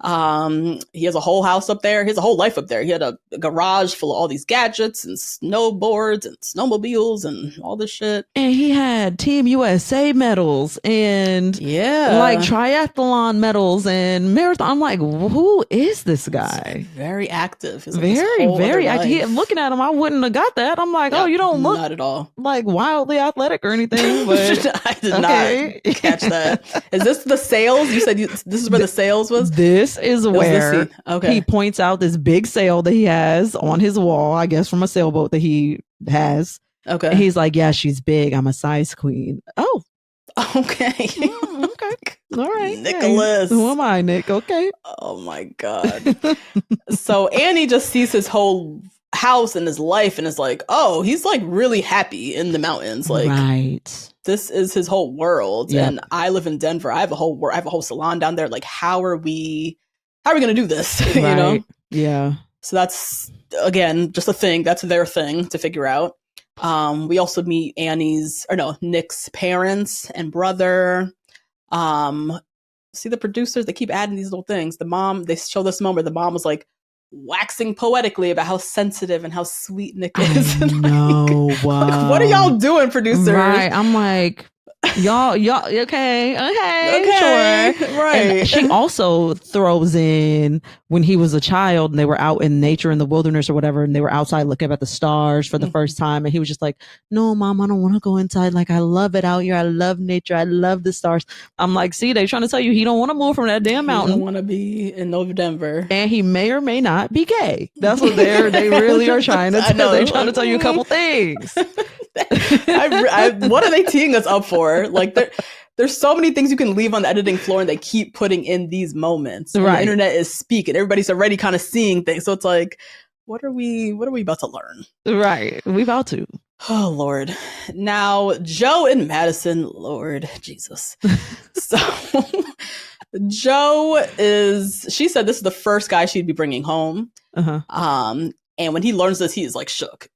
He has a whole house up there. He has a whole life up there. He had a garage full of all these gadgets and snowboards and snowmobiles and all this shit. And he had Team USA medals and like triathlon medals and marathon. I'm like, who is this guy? Very active. Very active. Looking at him, I wouldn't have got that. I'm like, you don't look not at all like wildly athletic or anything. But I did not catch that. Is this the sails? You said this is where the sails was? This is where he points out this big sail that he has on his wall, I guess from a sailboat that he has. Okay. And he's like, yeah, she's big. I'm a size queen. Oh. Okay. Okay. All right. Nicholas. Who am I, Nick? Okay. Oh my God. So Annie just sees his whole house and his life and is like, oh, he's like really happy in the mountains. Like, this is his whole world. Yep. And I live in Denver. I have a whole salon down there. Like, how are we going to do this? You know? Yeah. So that's, again, just a thing. That's their thing to figure out. We also meet Nick's parents and brother. See the producers, they keep adding these little things. The mom, they show this moment, the mom was like waxing poetically about how sensitive and how sweet Nick is. No, wow. What are y'all doing, producers? Right. I'm like, y'all, okay, sure. Right. And she also throws in when he was a child and they were out in nature in the wilderness or whatever, and they were outside looking up at the stars for the first time, and he was just like, no, Mom, I don't want to go inside. Like, I love it out here. I love nature. I love the stars. I'm like, see, they trying to tell you he don't want to move from that damn mountain. He don't want to be in Denver. And he may or may not be gay. That's what they really are trying to tell. They're trying to tell you a couple things. What are they teeing us up for? Like, there's so many things you can leave on the editing floor, and they keep putting in these moments. Right. The internet is speaking. Everybody's already kind of seeing things. So it's like, what are we about to learn? Right. We about to. Oh, Lord. Now, Joe and Madison, Lord Jesus. So Joe she said this is the first guy she'd be bringing home. And when he learns this, he's like shook.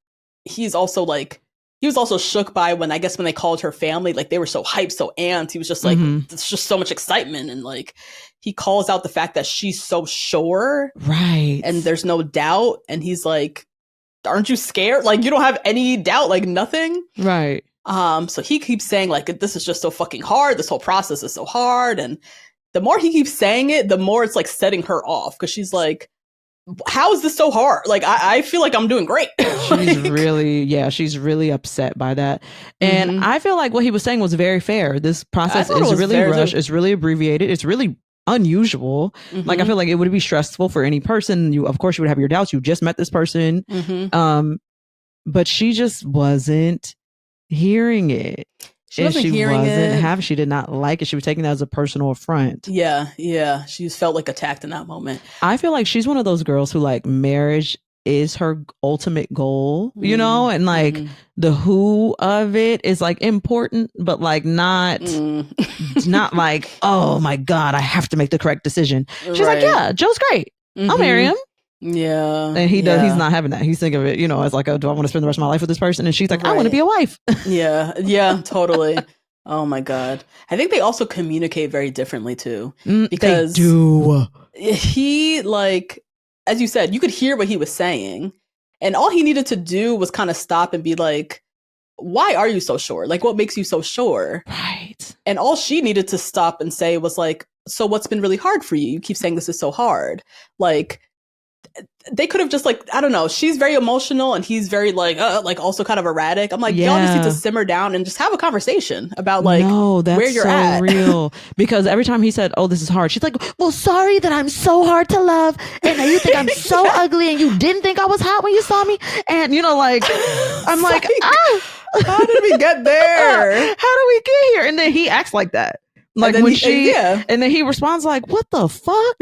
He was also shook by when they called her family, like they were so hyped, so amped. He was just like, it's just so much excitement. And like, he calls out the fact that she's so sure. Right. And there's no doubt. And he's like, aren't you scared? Like, you don't have any doubt, like nothing. Right. So he keeps saying like, this is just so fucking hard. This whole process is so hard. And the more he keeps saying it, the more it's like setting her off. Cause she's like, how is this so hard? Like, I feel like I'm doing great. She's really upset by that. And I feel like what he was saying was very fair. This process is really rushed. It's really abbreviated. It's really unusual. Like, I feel like it would be stressful for any person. Of course, you would have your doubts. You just met this person. But she just wasn't hearing it. She did not like it. She was taking that as a personal affront. Yeah. She felt like attacked in that moment. I feel like she's one of those girls who like marriage is her ultimate goal, you know, and like the who of it is like important, but like not like, oh my God, I have to make the correct decision. She's like, yeah, Joe's great. I'll marry him. Yeah. And he's not having that. He's thinking of it, you know, as like, do I want to spend the rest of my life with this person? And she's like, I want to be a wife. Yeah, totally. Oh my God. I think they also communicate very differently too. Because they do. He, like, as you said, you could hear what he was saying. And all he needed to do was kind of stop and be like, why are you so sure? Like, what makes you so sure? Right. And all she needed to stop and say was like, so what's been really hard for you? You keep saying this is so hard. Like, they could have just like, I don't know. She's very emotional and he's very like also kind of erratic. I'm like, y'all just need to simmer down and just have a conversation about like where you're at. Real. Because every time he said, oh, this is hard, she's like, well, sorry that I'm so hard to love. And now you think I'm so ugly and you didn't think I was hot when you saw me. And you know, like, I'm like, how did we get there? How did we get here? And then he acts like that. Like when and then he responds like, what the fuck?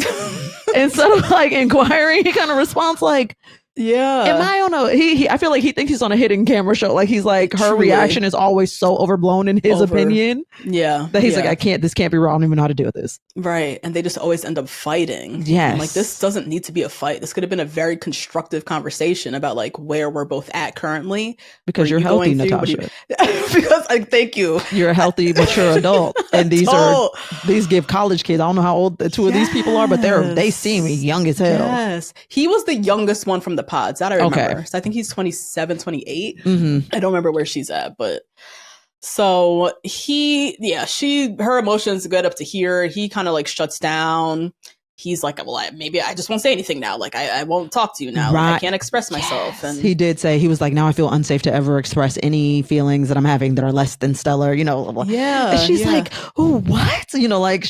Instead of like inquiring, he kind of responds like, am I on I feel like he thinks he's on a hidden camera show. Like he's like, her reaction is always so overblown in his opinion. Yeah. That he's like, this can't be real. I don't even know how to deal with this. Right. And they just always end up fighting. Yes. Like this doesn't need to be a fight. This could have been a very constructive conversation about like where we're both at currently. Because you're healthy, Natasha. Because thank you. You're a healthy, mature adult. And these give college kids. I don't know how old the two of these people are, but they seem young as hell. Yes. He was the youngest one from the pods. That I remember. Okay. So I think he's 27, 28. I don't remember where she's at, but so her emotions get up to here. He kind of like shuts down. He's like, well, maybe I just won't say anything now. Like I won't talk to you now. Right. Like, I can't express myself. And he did say, he was like, now I feel unsafe to ever express any feelings that I'm having that are less than stellar, you know. Yeah. And she's like, oh, what? You know, like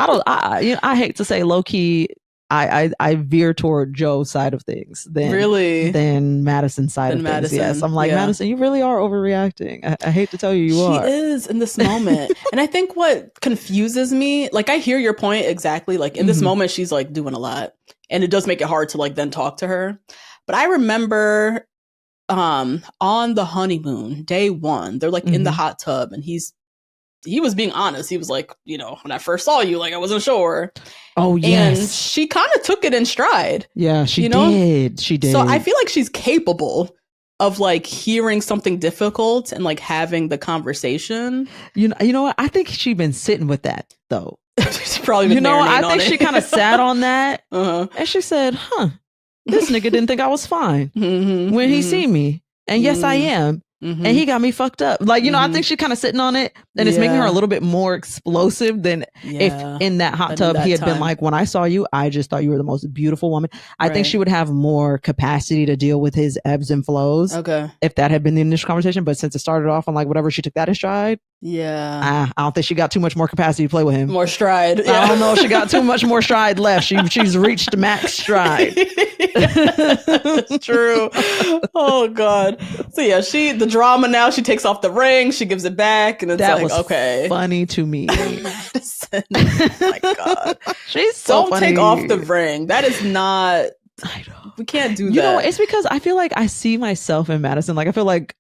I hate to say low key, I veer toward Joe's side of things than Madison's side of things. Yes, I'm like, Madison, you really are overreacting. I hate to tell you, you are. She is in this moment. And I think what confuses me, like I hear your point exactly. Like in this moment, she's like doing a lot. And it does make it hard to like then talk to her. But I remember on the honeymoon, day one, they're like in the hot tub and he was being honest. He was like, you know, when I first saw you, like I wasn't sure. Oh, yes. And she kind of took it in stride. Yeah, she did. She did. So I feel like she's capable of like hearing something difficult and like having the conversation. You know what? I think she's been sitting with that though. She's probably been I think she kind of sat on that and she said, this nigga didn't think I was fine when he see me. And yes, I am. And he got me fucked up. Like, you know, I think she's kind of sitting on it and it's making her a little bit more explosive than if in that hot tub he had been like, when I saw you, I just thought you were the most beautiful woman. I think she would have more capacity to deal with his ebbs and flows. Okay. If that had been the initial conversation. But since it started off on like whatever, she took that in stride. Yeah. I don't think she got too much more capacity to play with him. More stride. I don't know if she got too much more stride left. She's reached max stride. That's true. Oh God. So yeah, the drama now, she takes off the ring, she gives it back, and it's that like, was okay. Funny to me. Madison. Oh my God. She's so Don't funny. take off the ring. That is not. I know. We can't do that. You know, it's because I feel like I see myself in Madison. Like I feel like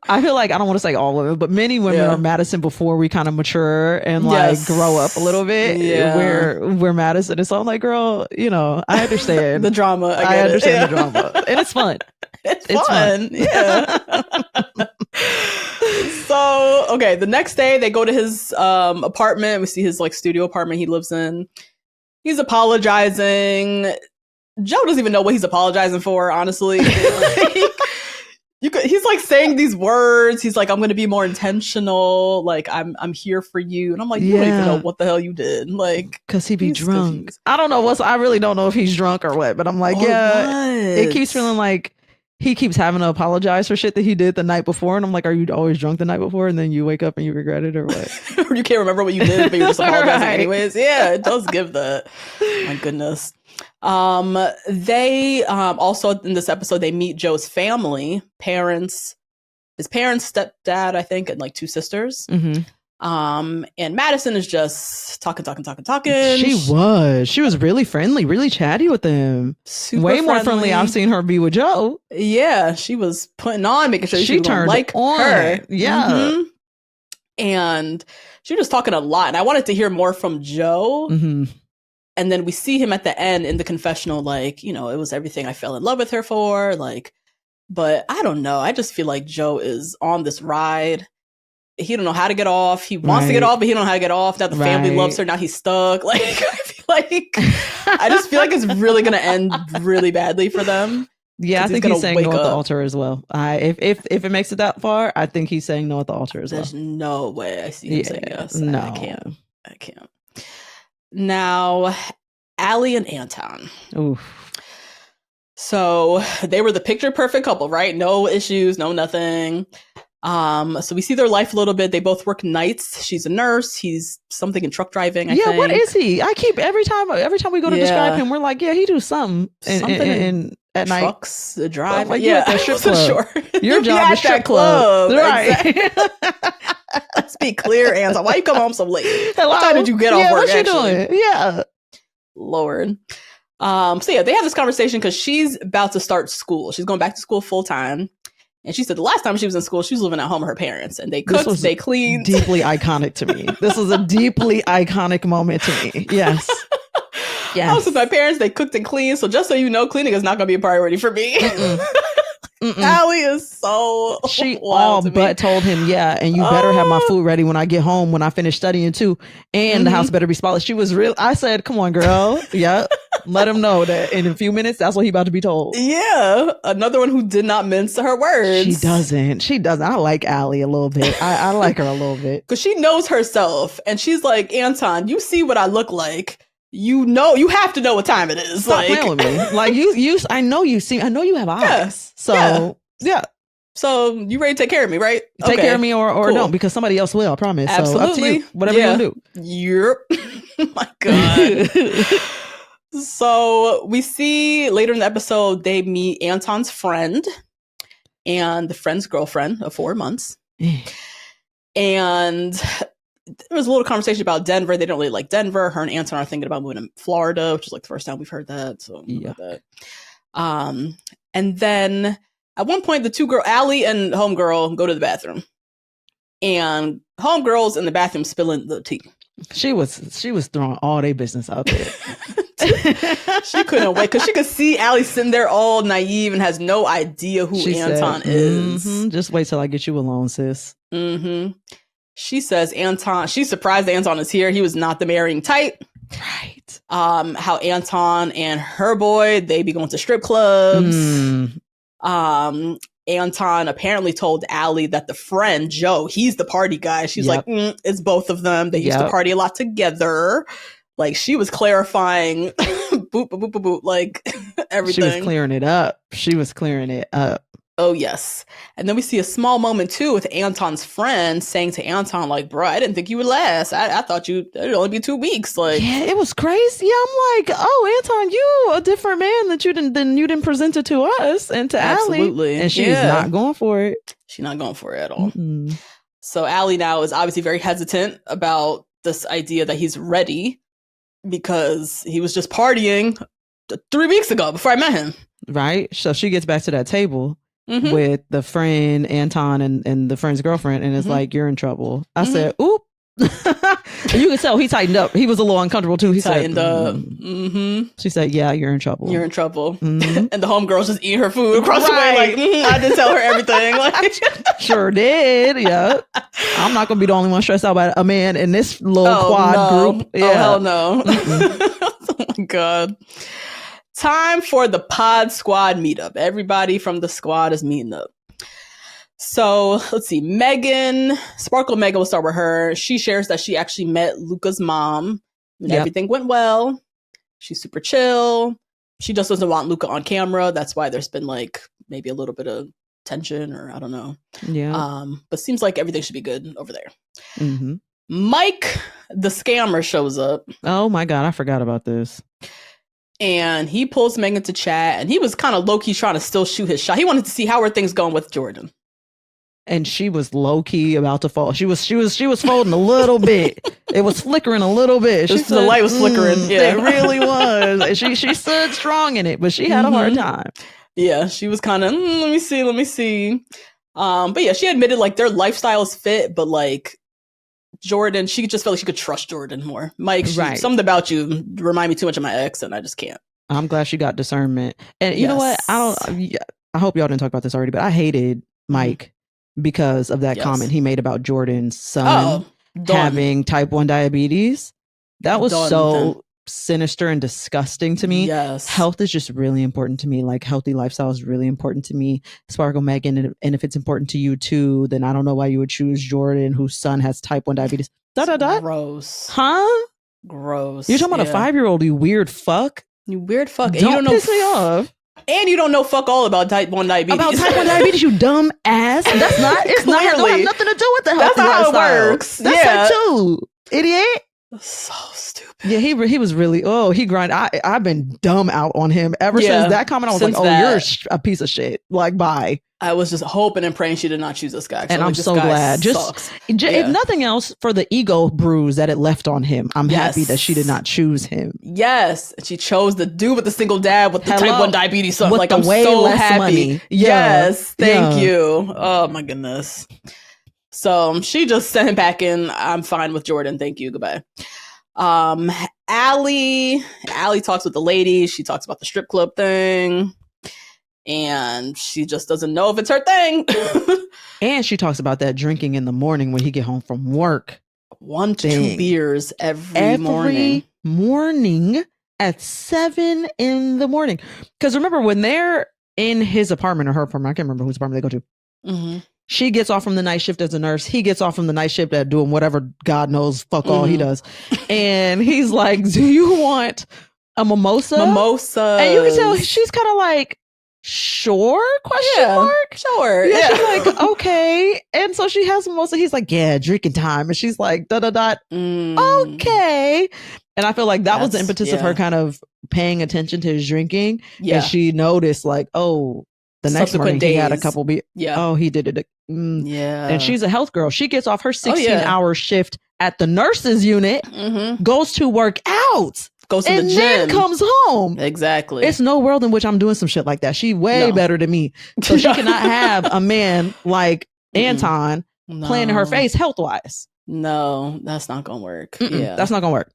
I don't want to say all women, but many women are Madison before we kind of mature and like grow up a little bit. We're Madison. And so I'm like, girl, you know, I understand the drama. I understand the drama. And it's fun. It's fun. Yeah. So, okay, the next day they go to his apartment. We see his like studio apartment he lives in. He's apologizing. Joe doesn't even know what he's apologizing for, honestly. He's like saying these words. He's like, I'm going to be more intentional. Like, I'm here for you. And I'm like, you don't even know what the hell you did. Like, because he be drunk. Confused. I don't know I really don't know if he's drunk or what, but I'm like, it keeps feeling like he keeps having to apologize for shit that he did the night before. And I'm like, are you always drunk the night before? And then you wake up and you regret it or what? Or you can't remember what you did, but you're just apologizing anyways. Yeah, it does give that. My goodness. They also in this episode they meet Joe's family, his parents, stepdad, I think, and like two sisters. And Madison is just talking. She was really friendly, really chatty with them. Super Way more friendly I've seen her be with Joe. Yeah, she was putting on, making sure she turned like on her. Yeah. And she was talking a lot, and I wanted to hear more from Joe. And then we see him at the end in the confessional, like, it was everything I fell in love with her for, like, but I don't know. I just feel like Joe is on this ride. He don't know how to get off. He wants to get off, but he don't know how to get off. Now the family loves her. Now he's stuck. Like, I just feel like it's really going to end really badly for them. Yeah, I think he's saying no at the altar as well. If it makes it that far, I think he's saying no at the altar as well. There's no way I see him saying yes. No. I can't. Now, Allie and Anton. Oof. So they were the picture perfect couple, right? No issues, no nothing. So we see their life a little bit. They both work nights. She's a nurse. He's something in truck driving. I think. What is he? I keep every time we go to describe him, we're like, he do something in at night. Trucks, drive. Like, you're at that strip club. Sure. Your job is strip club. Right. Exactly. Let's be clear, Anton. Why you come home so late? Hello? What time did you get off work? What you doing? Yeah. Lord. So they have this conversation because she's about to start school. She's going back to school full time. And she said the last time she was in school, she was living at home with her parents, and they cooked, they cleaned. Deeply iconic to me. This was a deeply iconic moment to me. Yes. I was with my parents. They cooked and cleaned. So just so you know, cleaning is not going to be a priority for me. Allie is so she all but told him, and you better have my food ready when I get home, when I finish studying too, and the house better be spotless. She was real. I said, come on, girl. Let him know that in a few minutes, that's what he about to be told. Yeah. Another one who did not mince her words. She doesn't. I like Allie a little bit. I like her a little bit. Because she knows herself. And she's like, Anton, you see what I look like. You have to know what time it is. Stop playing with me. Like I know you have eyes. So So you ready to take care of me, right? Take care of me or cool. Don't, because somebody else will, I promise. Absolutely. So up to you. Whatever you do. Yep. Oh my God. So we see later in the episode, they meet Anton's friend and the friend's girlfriend of 4 months. And there was a little conversation about Denver. They don't really like Denver. Her and Anton are thinking about moving to Florida, which is like the first time we've heard that. So that. And then at one point, the two girls, Allie and homegirl, go to the bathroom, and homegirl's in the bathroom spilling the tea. She was throwing all their business out there. She couldn't wait because she could see Allie sitting there all naive and has no idea who Anton is. Just wait till I get you alone, sis. She says she's surprised that Anton is here. He was not the marrying type. Right. How Anton and her boy, they be going to strip clubs. Anton apparently told Allie that the friend, Joe, he's the party guy. She's like, it's both of them. They used to party a lot together. Like, she was clarifying, boop, boop, boop, boop, boop, like everything. She was clearing it up. Oh, yes. And then we see a small moment, too, with Anton's friend saying to Anton, like, bro, I didn't think you would last. I thought it'd only be 2 weeks. Like, yeah, it was crazy. I'm like, oh, Anton, you a different man that you didn't present it to us and to absolutely. Allie. And she's not going for it. She's not going for it at all. So Allie now is obviously very hesitant about this idea that he's ready because he was just partying 3 weeks ago before I met him. Right. So she gets back to that table with the friend Anton and the friend's girlfriend, and it's like, you're in trouble. I said, oop. You could tell he tightened up. He was a little uncomfortable too. He tightened up. She said, yeah, you're in trouble. You're in trouble. And the homegirl's just eating her food across the way. Like, I did tell her everything. Like, sure did. Yeah. I'm not gonna be the only one stressed out by a man in this little quad group. Yeah. Oh, hell no. Oh my God. Time for the pod squad meetup. Everybody from the squad is meeting up. So let's see. Sparkle Megan, we'll start with her. She shares that she actually met Luca's mom and everything went well. She's super chill. She just doesn't want Luca on camera. That's why there's been like maybe a little bit of tension, or I don't know. Yeah. But seems like everything should be good over there. Mike, the scammer, shows up. Oh my God, I forgot about this. And he pulls Megan to chat, and he was kind of low-key trying to still shoot his shot. He wanted to see how are things going with Jordan. and she was low key about to fall. She was folding a little bit. It was flickering a little bit. The light was flickering. Yeah. It really was. And she stood strong in it, but she had a hard time. Yeah, she was kind of let me see. But yeah, she admitted like their lifestyles fit, but like Jordan, she just felt like she could trust Jordan more. Mike, something about you remind me too much of my ex, and I just can't. I'm glad she got discernment. And you know what? I hope y'all didn't talk about this already, but I hated Mike because of that comment he made about Jordan's son having type 1 diabetes. That was so sinister and disgusting to me. Yes. Health is just really important to me. Like healthy lifestyle is really important to me. Sparkle Megan, and if it's important to you too, then I don't know why you would choose Jordan, whose son has type 1 diabetes. Gross. Huh? Gross. You're talking about a 5-year-old, you weird fuck? You weird fuck. Don't and you piss me off. And you don't know fuck all about type 1 diabetes. About type 1 diabetes, you dumb ass. That's not, it's not, it don't have nothing to do with the healthy lifestyle. That's how it works. That's type 2, idiot. So stupid. Yeah, he was really, he grind. I've been dumb out on him ever since that comment. I was like, you're a piece of shit. Like, bye. I was just hoping and praying she did not choose this guy. And I'm so glad. If nothing else, for the ego bruise that it left on him, I'm happy that she did not choose him. Yes. And she chose the dude with the single dad with the type 1 diabetes. So like, I'm way so less happy. Money. Yes. Thank you. Oh my goodness. So she just sent him back in. I'm fine with Jordan. Thank you. Goodbye. Allie talks with the ladies. She talks about the strip club thing. And she just doesn't know if it's her thing. And she talks about that drinking in the morning when he get home from work. 1 to 2 beers every morning at 7 in the morning. Because remember, when they're in his apartment or her apartment, I can't remember whose apartment they go to. Mm-hmm. She gets off from the night shift as a nurse. He gets off from the night shift at doing whatever God knows fuck all he does. And he's like, do you want a mimosa? And you can tell she's kind of like, sure? Question mark? Sure. Yeah, she's like, okay. And so she has mimosa. He's like, yeah, drinking time. And she's like, okay. And I feel like that was the impetus of her kind of paying attention to his drinking. Yeah. And she noticed like, the next morning he had a couple beers. Yeah. Oh, he did it. Yeah. And she's a health girl. She gets off her 16-hour shift at the nurses unit, goes to work out. Goes to the gym. And then comes home. Exactly. It's no world in which I'm doing some shit like that. She way better than me. So she cannot have a man like Anton playing in her face health-wise. No, that's not going to work. Yeah. That's not going to work.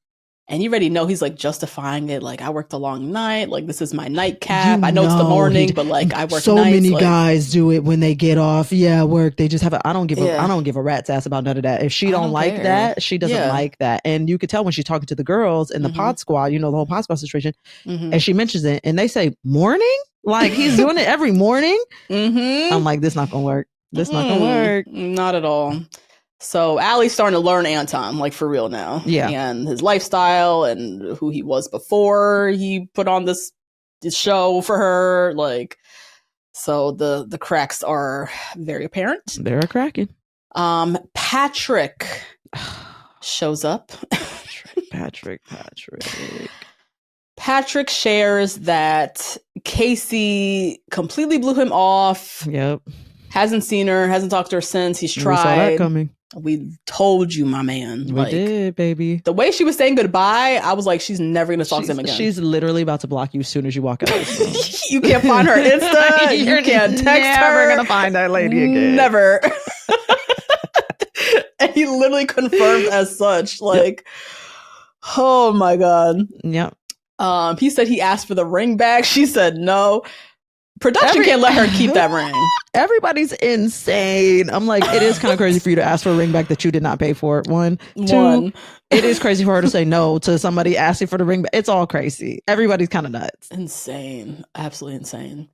And you already know he's like justifying it. Like, I worked a long night. Like, this is my nightcap. I know it's the morning, but like, I work so nights. Many guys do it when they get off. Yeah, work. They just have I don't give a rat's ass about none of that. If she don't like care. That, she doesn't like that. And you could tell when she's talking to the girls in the pod squad, the whole pod squad situation, and she mentions it, and they say, morning? Like, he's doing it every morning? I'm like, this not gonna work. This not gonna work. Not at all. So Allie's starting to learn Anton, like, for real now. Yeah. And his lifestyle and who he was before he put on this show for her. Like, so the cracks are very apparent. They're cracking. Patrick shows up. Patrick shares that Casey completely blew him off. Yep. Hasn't seen her, hasn't talked to her since. He's tried. We saw that coming. We told you, my man. We did, baby. The way she was saying goodbye, I was like, she's never going to talk to him again. She's literally about to block you as soon as you walk out. You can't find her Insta. You can't text her. Never going to find that lady again. Never. And he literally confirmed as such. Like, oh my God. Yep. He said he asked for the ring back. She said no. Production can't let her keep that ring. Everybody's insane. I'm like, it is kind of crazy for you to ask for a ring back that you did not pay for. One. Two, it is crazy for her to say no to somebody asking for the ring back. It's all crazy. Everybody's kind of nuts. Insane. Absolutely insane.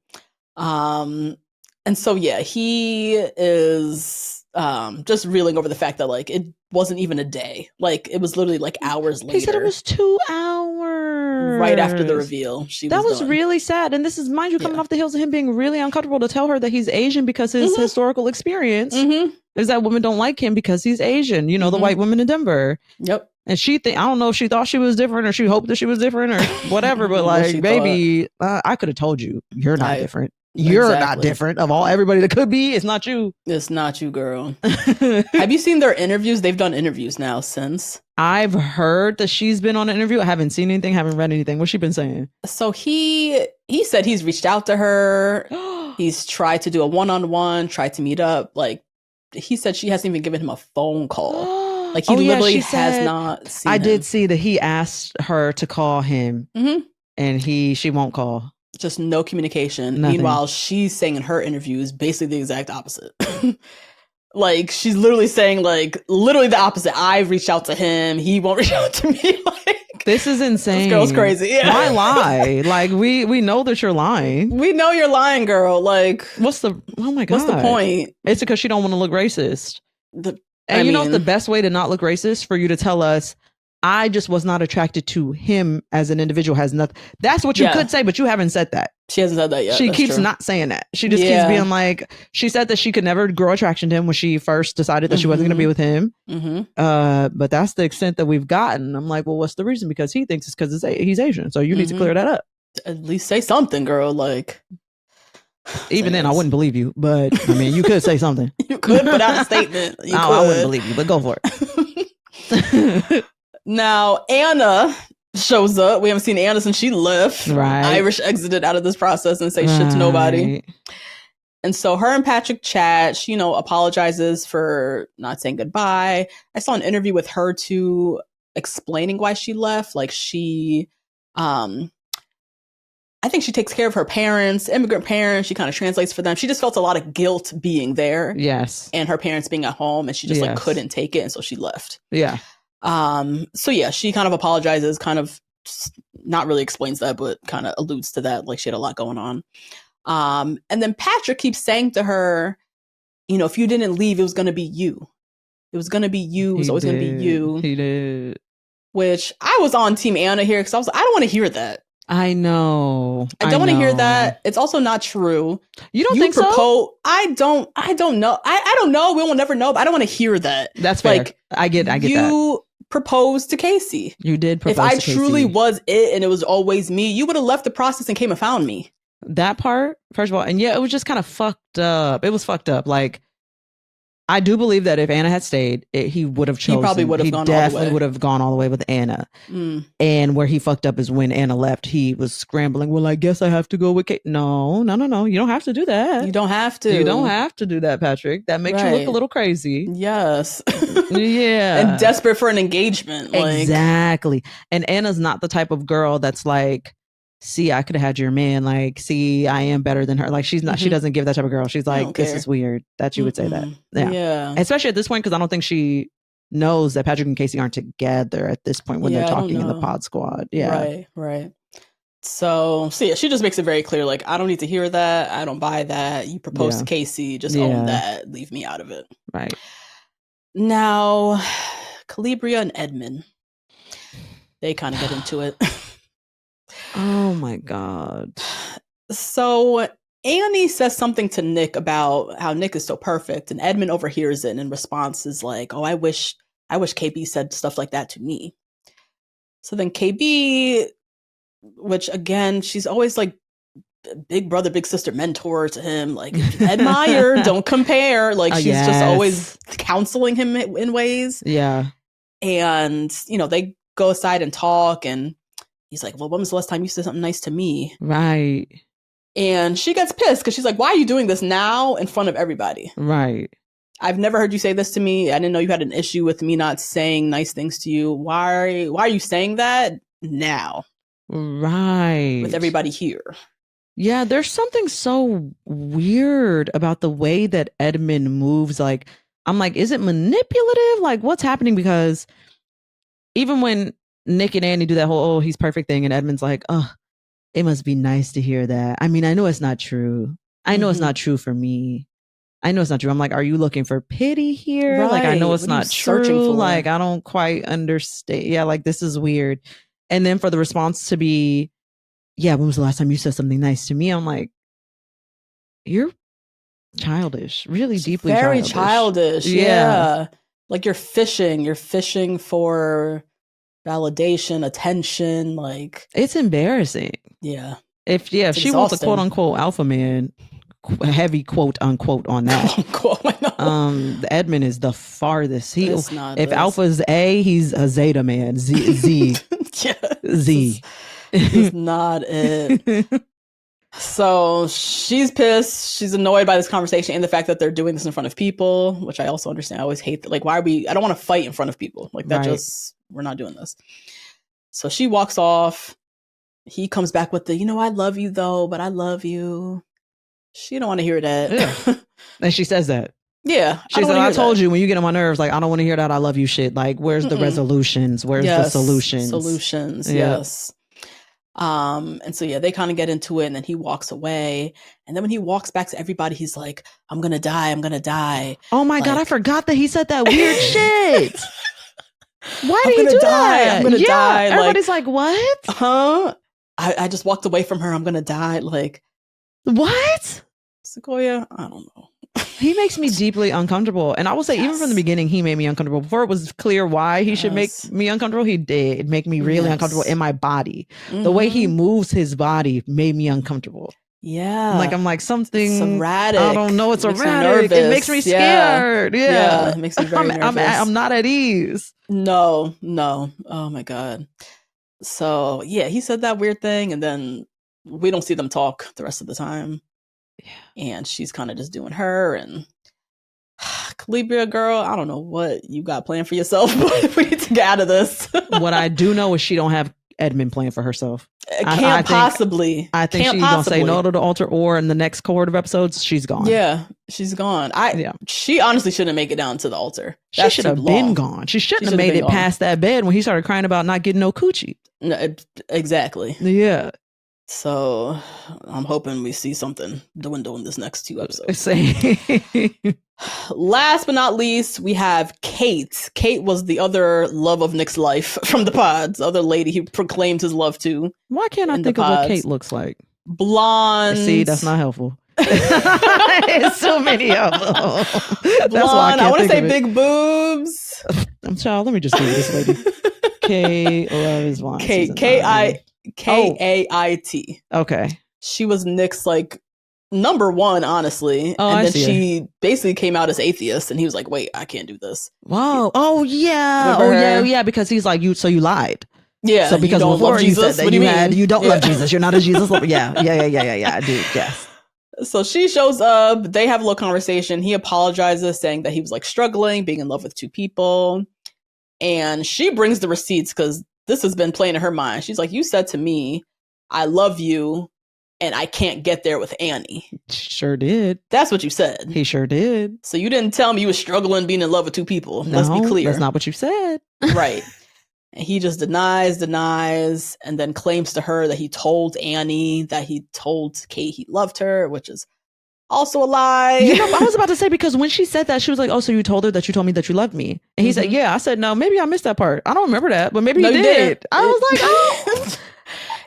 And so, yeah, he is just reeling over the fact that, like, it wasn't even a day. Like, it was literally like hours later. He said it was 2 hours. Right after the reveal. That was really sad. And this is, mind you, coming off the heels of him being really uncomfortable to tell her that he's Asian because his historical experience is that women don't like him because he's Asian. You know, the white women in Denver. Yep. And I don't know if she thought she was different or she hoped that she was different or whatever. But like, baby, I could have told you, you're not different. You're not Exactly. different. Of all everybody that could be, it's not you. It's not you, girl. Have you seen their interviews? They've done interviews now since. I've heard that she's been on an interview. I haven't seen anything, haven't read anything. What's she been saying? So he said he's reached out to her. He's tried to do a one-on-one, tried to meet up. Like, he said she hasn't even given him a phone call. Like, he literally has not seen him. did see that he asked her to call him, and she won't call. Just no communication. Nothing. Meanwhile, she's saying in her interviews basically the exact opposite. Like, she's literally saying, like, literally the opposite. I've reached out to him. He won't reach out to me. Like, this is insane. This girl's crazy. Yeah. Why lie? Like, we know that you're lying. We know you're lying, girl. Like, oh my God. What's the point? It's because she don't want to look racist. Know what's the best way to not look racist? For you to tell us, I just was not attracted to him as an individual. Has nothing. That's what you could say, but you haven't said that. She hasn't said that yet. She keeps not saying that. She just keeps being like, she said that she could never grow attraction to him when she first decided that she wasn't going to be with him. But that's the extent that we've gotten. I'm like, well, what's the reason? Because he thinks it's because he's Asian. So you need to clear that up. At least say something, girl. Like, even then, I wouldn't believe you. But I mean, you could say something. You could put out a statement. I wouldn't believe you, but go for it. Now, Anna shows up. We haven't seen Anna since she left. Right. Irish exited out of this process and say shit to nobody. And so her and Patrick chat. She, apologizes for not saying goodbye. I saw an interview with her too, explaining why she left. Like, she, I think she takes care of her parents, immigrant parents. She kind of translates for them. She just felt a lot of guilt being there. Yes. And her parents being at home, and she just like couldn't take it. And so she left. Yeah. So yeah, she kind of apologizes, kind of not really explains that, but kind of alludes to that. Like, she had a lot going on. And then Patrick keeps saying to her, if you didn't leave, it was going to be you. It was going to be you. It was always going to be you. He did. Which I was on Team Anna here because I was like, I don't want to hear that. I know. I don't want to hear that. It's also not true. You don't think so? I don't know. I don't know. We will never know, but I don't want to hear that. That's fair. Like, I get that. You proposed to Casey. You did propose to Casey. If I truly was it and it was always me, you would have left the process and came and found me. That part, first of all. And yeah, it was just kind of fucked up. It was fucked up. Like, I do believe that if Anna had stayed, he would have chosen. He probably would have gone all the way. Definitely would have gone all the way with Anna. And where he fucked up is when Anna left, he was scrambling. Well, I guess I have to go with Kate. No. You don't have to do that. You don't have to. You don't have to do that, Patrick. That makes you look a little crazy. Yes. Yeah. And desperate for an engagement. Exactly. And Anna's not the type of girl that's like, see, I could have had your man. Like, see, I am better than her. Like, she's not, she doesn't give that type of girl. She's like, this is weird that you would say that. Yeah. Especially at this point, because I don't think she knows that Patrick and Casey aren't together at this point when they're talking in the pod squad. Yeah. Right. So yeah, she just makes it very clear, like, I don't need to hear that. I don't buy that. You proposed to Casey. Just own that. Leave me out of it. Right. Now, Calibria and Edmond, they kind of get into it. Oh my God. So Annie says something to Nick about how Nick is so perfect, and Edmond overhears it and in response is like, oh, I wish KB said stuff like that to me. So then KB, which again, she's always like big brother, big sister mentor to him, like, admire, don't compare. Like, she's just always counseling him in ways. Yeah. And, they go aside and talk, and he's like, well, when was the last time you said something nice to me? Right. And she gets pissed because she's like, why are you doing this now in front of everybody? Right. I've never heard you say this to me. I didn't know you had an issue with me not saying nice things to you. Why are you saying that now? Right. With everybody here. Yeah, there's something so weird about the way that Edmond moves. Like, I'm like, is it manipulative? Like, what's happening? Because even when Nick and Annie do that whole, oh, he's perfect thing, and Edmond's like, oh, it must be nice to hear that. I mean, I know it's not true. I know it's not true for me. I know it's not true. I'm like, are you looking for pity here? Right. Like, I know it's not true. For? Like, I don't quite understand. Yeah, like, this is weird. And then for the response to be, yeah, when was the last time you said something nice to me? I'm like, you're childish, really deeply very childish. Yeah. Like, you're fishing for validation, attention. Like, it's embarrassing. Yeah. If she wants a exhausting. quote unquote alpha man, heavy quote unquote on that. Cool, I know. Edmond is the farthest. It's not If this. Alpha's A, he's a Zeta man. Z. Yeah, Z. This is not it. So she's pissed. She's annoyed by this conversation and the fact that they're doing this in front of people, which I also understand. I always hate that. Like, why are we? I don't want to fight in front of people. Like that. Right. We're not doing this. So she walks off. He comes back with the, I love you though, but I love you. She don't want to hear that. Yeah. And she says that. Yeah. She said, I told you when you get on my nerves, like, I don't want to hear that I love you shit. Like, where's the resolutions? Where's the solutions? Solutions, yeah. yes. And so, they kind of get into it and then he walks away. And then when he walks back to everybody, he's like, I'm going to die. I'm going to die. Oh my God. I forgot that he said that weird shit. Why did he do that? I'm going to die. Everybody's like, what? Huh? I just walked away from her. I'm going to die. Like, what? Sequoia? I don't know. He makes me deeply uncomfortable. And I will say, even from the beginning, he made me uncomfortable. Before it was clear why he should make me uncomfortable, he did make me really uncomfortable in my body. The way he moves his body made me uncomfortable. Yeah. I'm like, something. It's erratic. I don't know. It's erratic. It makes me scared. Yeah. It makes me very nervous. I'm not at ease. No. Oh my God. So, he said that weird thing. And then we don't see them talk the rest of the time. Yeah. And she's kind of just doing her. And Calibria, girl, I don't know what you got planned for yourself, but we need to get out of this. What I do know is she don't have Edmond playing for herself. Can't possibly. I think she's going to say no to the altar, or in the next cohort of episodes, she's gone. Yeah, she's gone. She honestly shouldn't make it down to the altar. She should have been gone. She shouldn't have made it past that bed when he started crying about not getting no coochie. No, exactly. Yeah. So I'm hoping we see something dwindle in this next 2 episodes. Last but not least, we have Kate. Kate was the other love of Nick's life from the pods, the other lady he proclaimed his love to. Why can't I think of what Kate looks like? Blonde. See, that's not helpful. There's so many of them. Blonde. I want to say big boobs. I'm child. Let me just Google this lady. Kate Love is blonde. K-A-I-T. Okay. She was Nick's number one, honestly. Oh, and then she basically came out as atheist, and he was like, wait, I can't do this. Wow. Oh yeah. Yeah, because he's like, you lied. Yeah. So because before you said that you don't love Jesus. You're not a Jesus lover. Yeah, dude. Yes. So she shows up, they have a little conversation. He apologizes, saying that he was struggling, being in love with 2 people. And she brings the receipts because this has been playing in her mind. She's like, you said to me, I love you, and I can't get there with Annie. Sure did. That's what you said. He sure did. So you didn't tell me you were struggling being in love with 2 people. Let's be clear. That's not what you said. Right. And he just denies, and then claims to her that he told Annie that he told Kate he loved her, which is also a lie. I was about to say, because when she said that, she was like, oh, so you told her that you told me that you loved me. And he said, yeah. I said, no, maybe I missed that part. I don't remember that, but maybe you did. I was like, oh.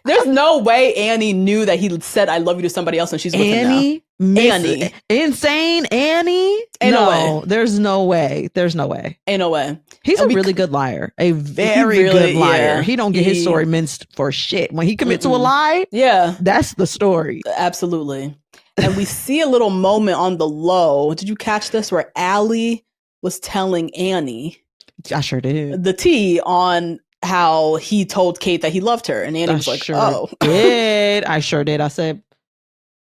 There's no way Annie knew that he said I love you to somebody else and she's with him now. Annie. Insane Annie? No, there's no way. There's no way. Ain't no way. He's a really good liar. A very good liar. Yeah. He don't get his story minced for shit. When he commits to a lie, that's the story. Absolutely. And we see a little moment on the low. Did you catch this? Where Allie was telling Annie. I sure did. The tea on how he told Kate that he loved her. And Annie was like, oh. I sure did. I said,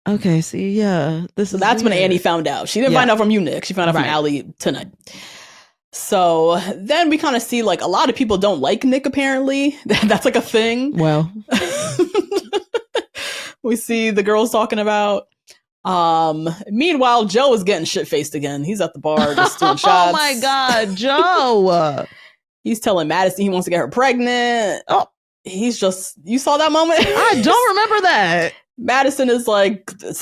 okay, see, yeah. That's when Annie found out. She didn't find out from you, Nick. She found out from Allie tonight. So then we kind of see a lot of people don't like Nick, apparently. That's a thing. Well. We see the girls talking about. Meanwhile, Joe is getting shit-faced again. He's at the bar just doing shots. Oh my God, Joe. He's telling Madison he wants to get her pregnant. Oh, he's just, you saw that moment? I don't remember that. Madison is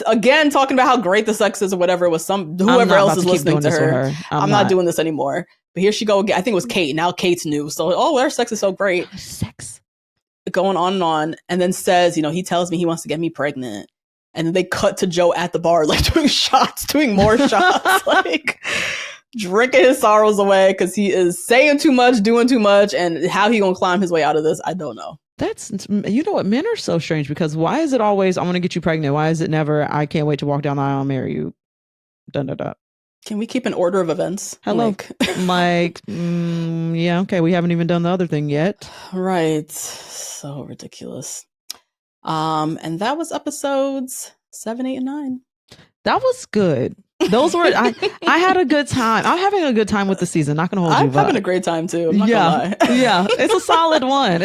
again talking about how great the sex is or whatever. It was whoever else is listening to her. I'm not doing this anymore. But here she go again. I think it was Kate. Now Kate's new. So, their sex is so great. Sex. Going on and on. And then says, he tells me he wants to get me pregnant. And then they cut to Joe at the bar, doing shots, doing more shots, drinking his sorrows away because he is saying too much, doing too much. And how he gonna climb his way out of this, I don't know. That's, you know what, men are so strange because why is it always, I want to get you pregnant? Why is it never, I can't wait to walk down the aisle and marry you? Dun, dun, dun. Can we keep an order of events? Hello. Yeah, okay. We haven't even done the other thing yet. Right. So ridiculous. And that was episodes 7, 8, and 9. That was good. Those were, I had a good time. I'm having a good time with the season. Not gonna hold you. I'm having a great time too. I'm not gonna lie. Yeah. It's a solid one.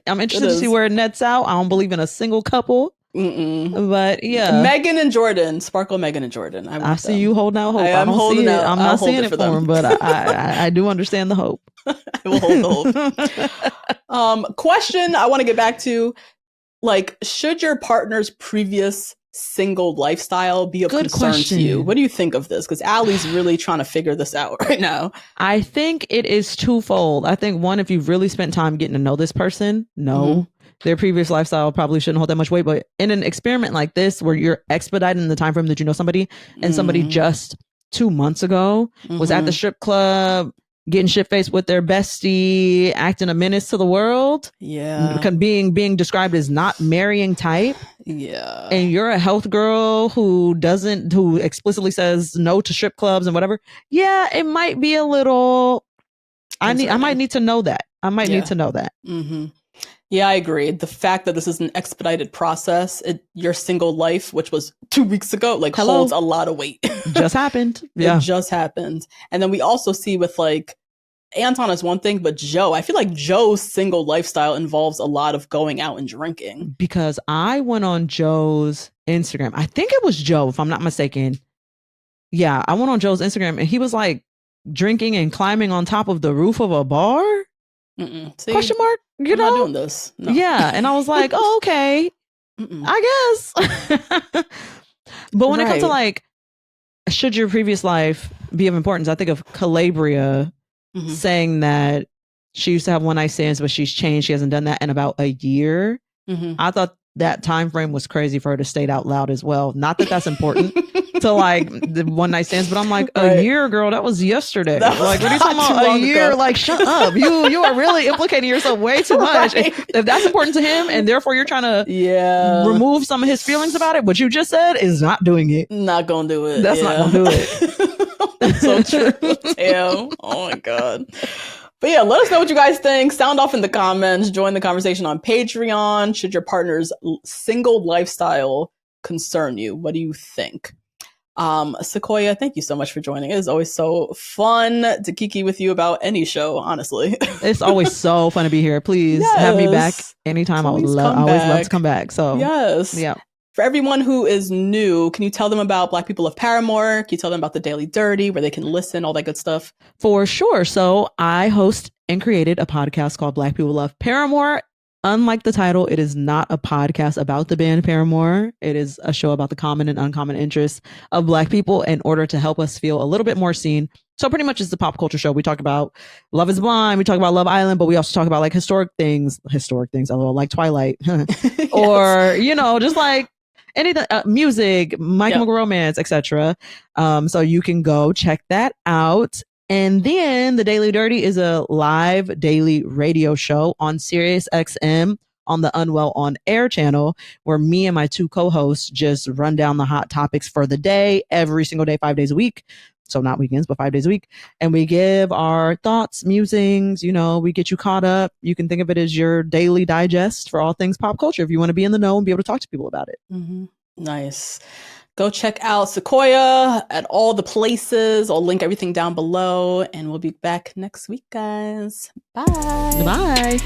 I'm interested to see where it nets out. I don't believe in a single couple. But yeah, Megan and Jordan, Sparkle, Megan and Jordan. I see you holding out hope. I'm holding out. I'm not seeing it for them, but I do understand the hope. I will hold the hope. Question I want to get back to, like, should your partner's previous single lifestyle be of concern to you? What do you think of this? Because Allie's really trying to figure this out right now. I think it is twofold. I think one, if you've really spent time getting to know this person, their previous lifestyle probably shouldn't hold that much weight. But in an experiment like this, where you're expediting the time frame that you know somebody, and somebody just 2 months ago was at the strip club, getting shit-faced with their bestie, acting a menace to the world. Yeah. Being described as not marrying type. Yeah. And you're a health girl who explicitly says no to strip clubs and whatever. Yeah, it might be a little, I might need to know that. Need to know that. Mm-hmm. Yeah, I agree. The fact that this is an expedited process, your single life, which was 2 weeks ago, holds a lot of weight. Just happened. Yeah. It just happened. And then we also see with Anton is one thing, but Joe, I feel like Joe's single lifestyle involves a lot of going out and drinking. Because I went on Joe's Instagram. I think it was Joe, if I'm not mistaken. Yeah, I went on Joe's Instagram and he was drinking and climbing on top of the roof of a bar. See, question mark? I'm not doing this. No. Yeah. And I was like, oh, okay. I guess. But when it comes to should your previous life be of importance? I think of Calabria saying that she used to have one night stands, but she's changed. She hasn't done that in about a year. I thought that time frame was crazy for her to state out loud as well. Not that that's important to the one night stands, but I'm like, a year, girl, that was yesterday. What are you talking about? A year? Ago. Shut up. You are really implicating yourself way too much. If that's important to him and therefore you're trying to remove some of his feelings about it, what you just said is not doing it. Not gonna do it. That's not gonna do it. That's so true. Damn. Oh my God. But yeah, let us know what you guys think. Sound off in the comments. Join the conversation on Patreon. Should your partner's single lifestyle concern you? What do you think? Sequoia, thank you so much for joining. It is always so fun to kiki with you about any show, honestly. It's always so fun to be here. Please have me back anytime. I always love to come back. So yes. Yeah. For everyone who is new, can you tell them about Black People Love Paramore? Can you tell them about the Daily Dirty, where they can listen, all that good stuff? For sure. So I host and created a podcast called Black People Love Paramore. Unlike the title, it is not a podcast about the band Paramore. It is a show about the common and uncommon interests of Black people in order to help us feel a little bit more seen. So pretty much it's a pop culture show. We talk about Love is Blind. We talk about Love Island, but we also talk about historic things, like Twilight yes. Or, just anything, music, My Chemical Romance, etc. So you can go check that out. And then the Daily Dirty is a live daily radio show on Sirius XM on the Unwell On Air channel, where me and my two co-hosts just run down the hot topics for the day, every single day, 5 days a week. So not weekends, but 5 days a week. And we give our thoughts, musings, we get you caught up. You can think of it as your daily digest for all things pop culture if you want to be in the know and be able to talk to people about it. Mm-hmm. Nice. Go check out Sequoia at all the places. I'll link everything down below, and we'll be back next week, guys. Bye. Bye.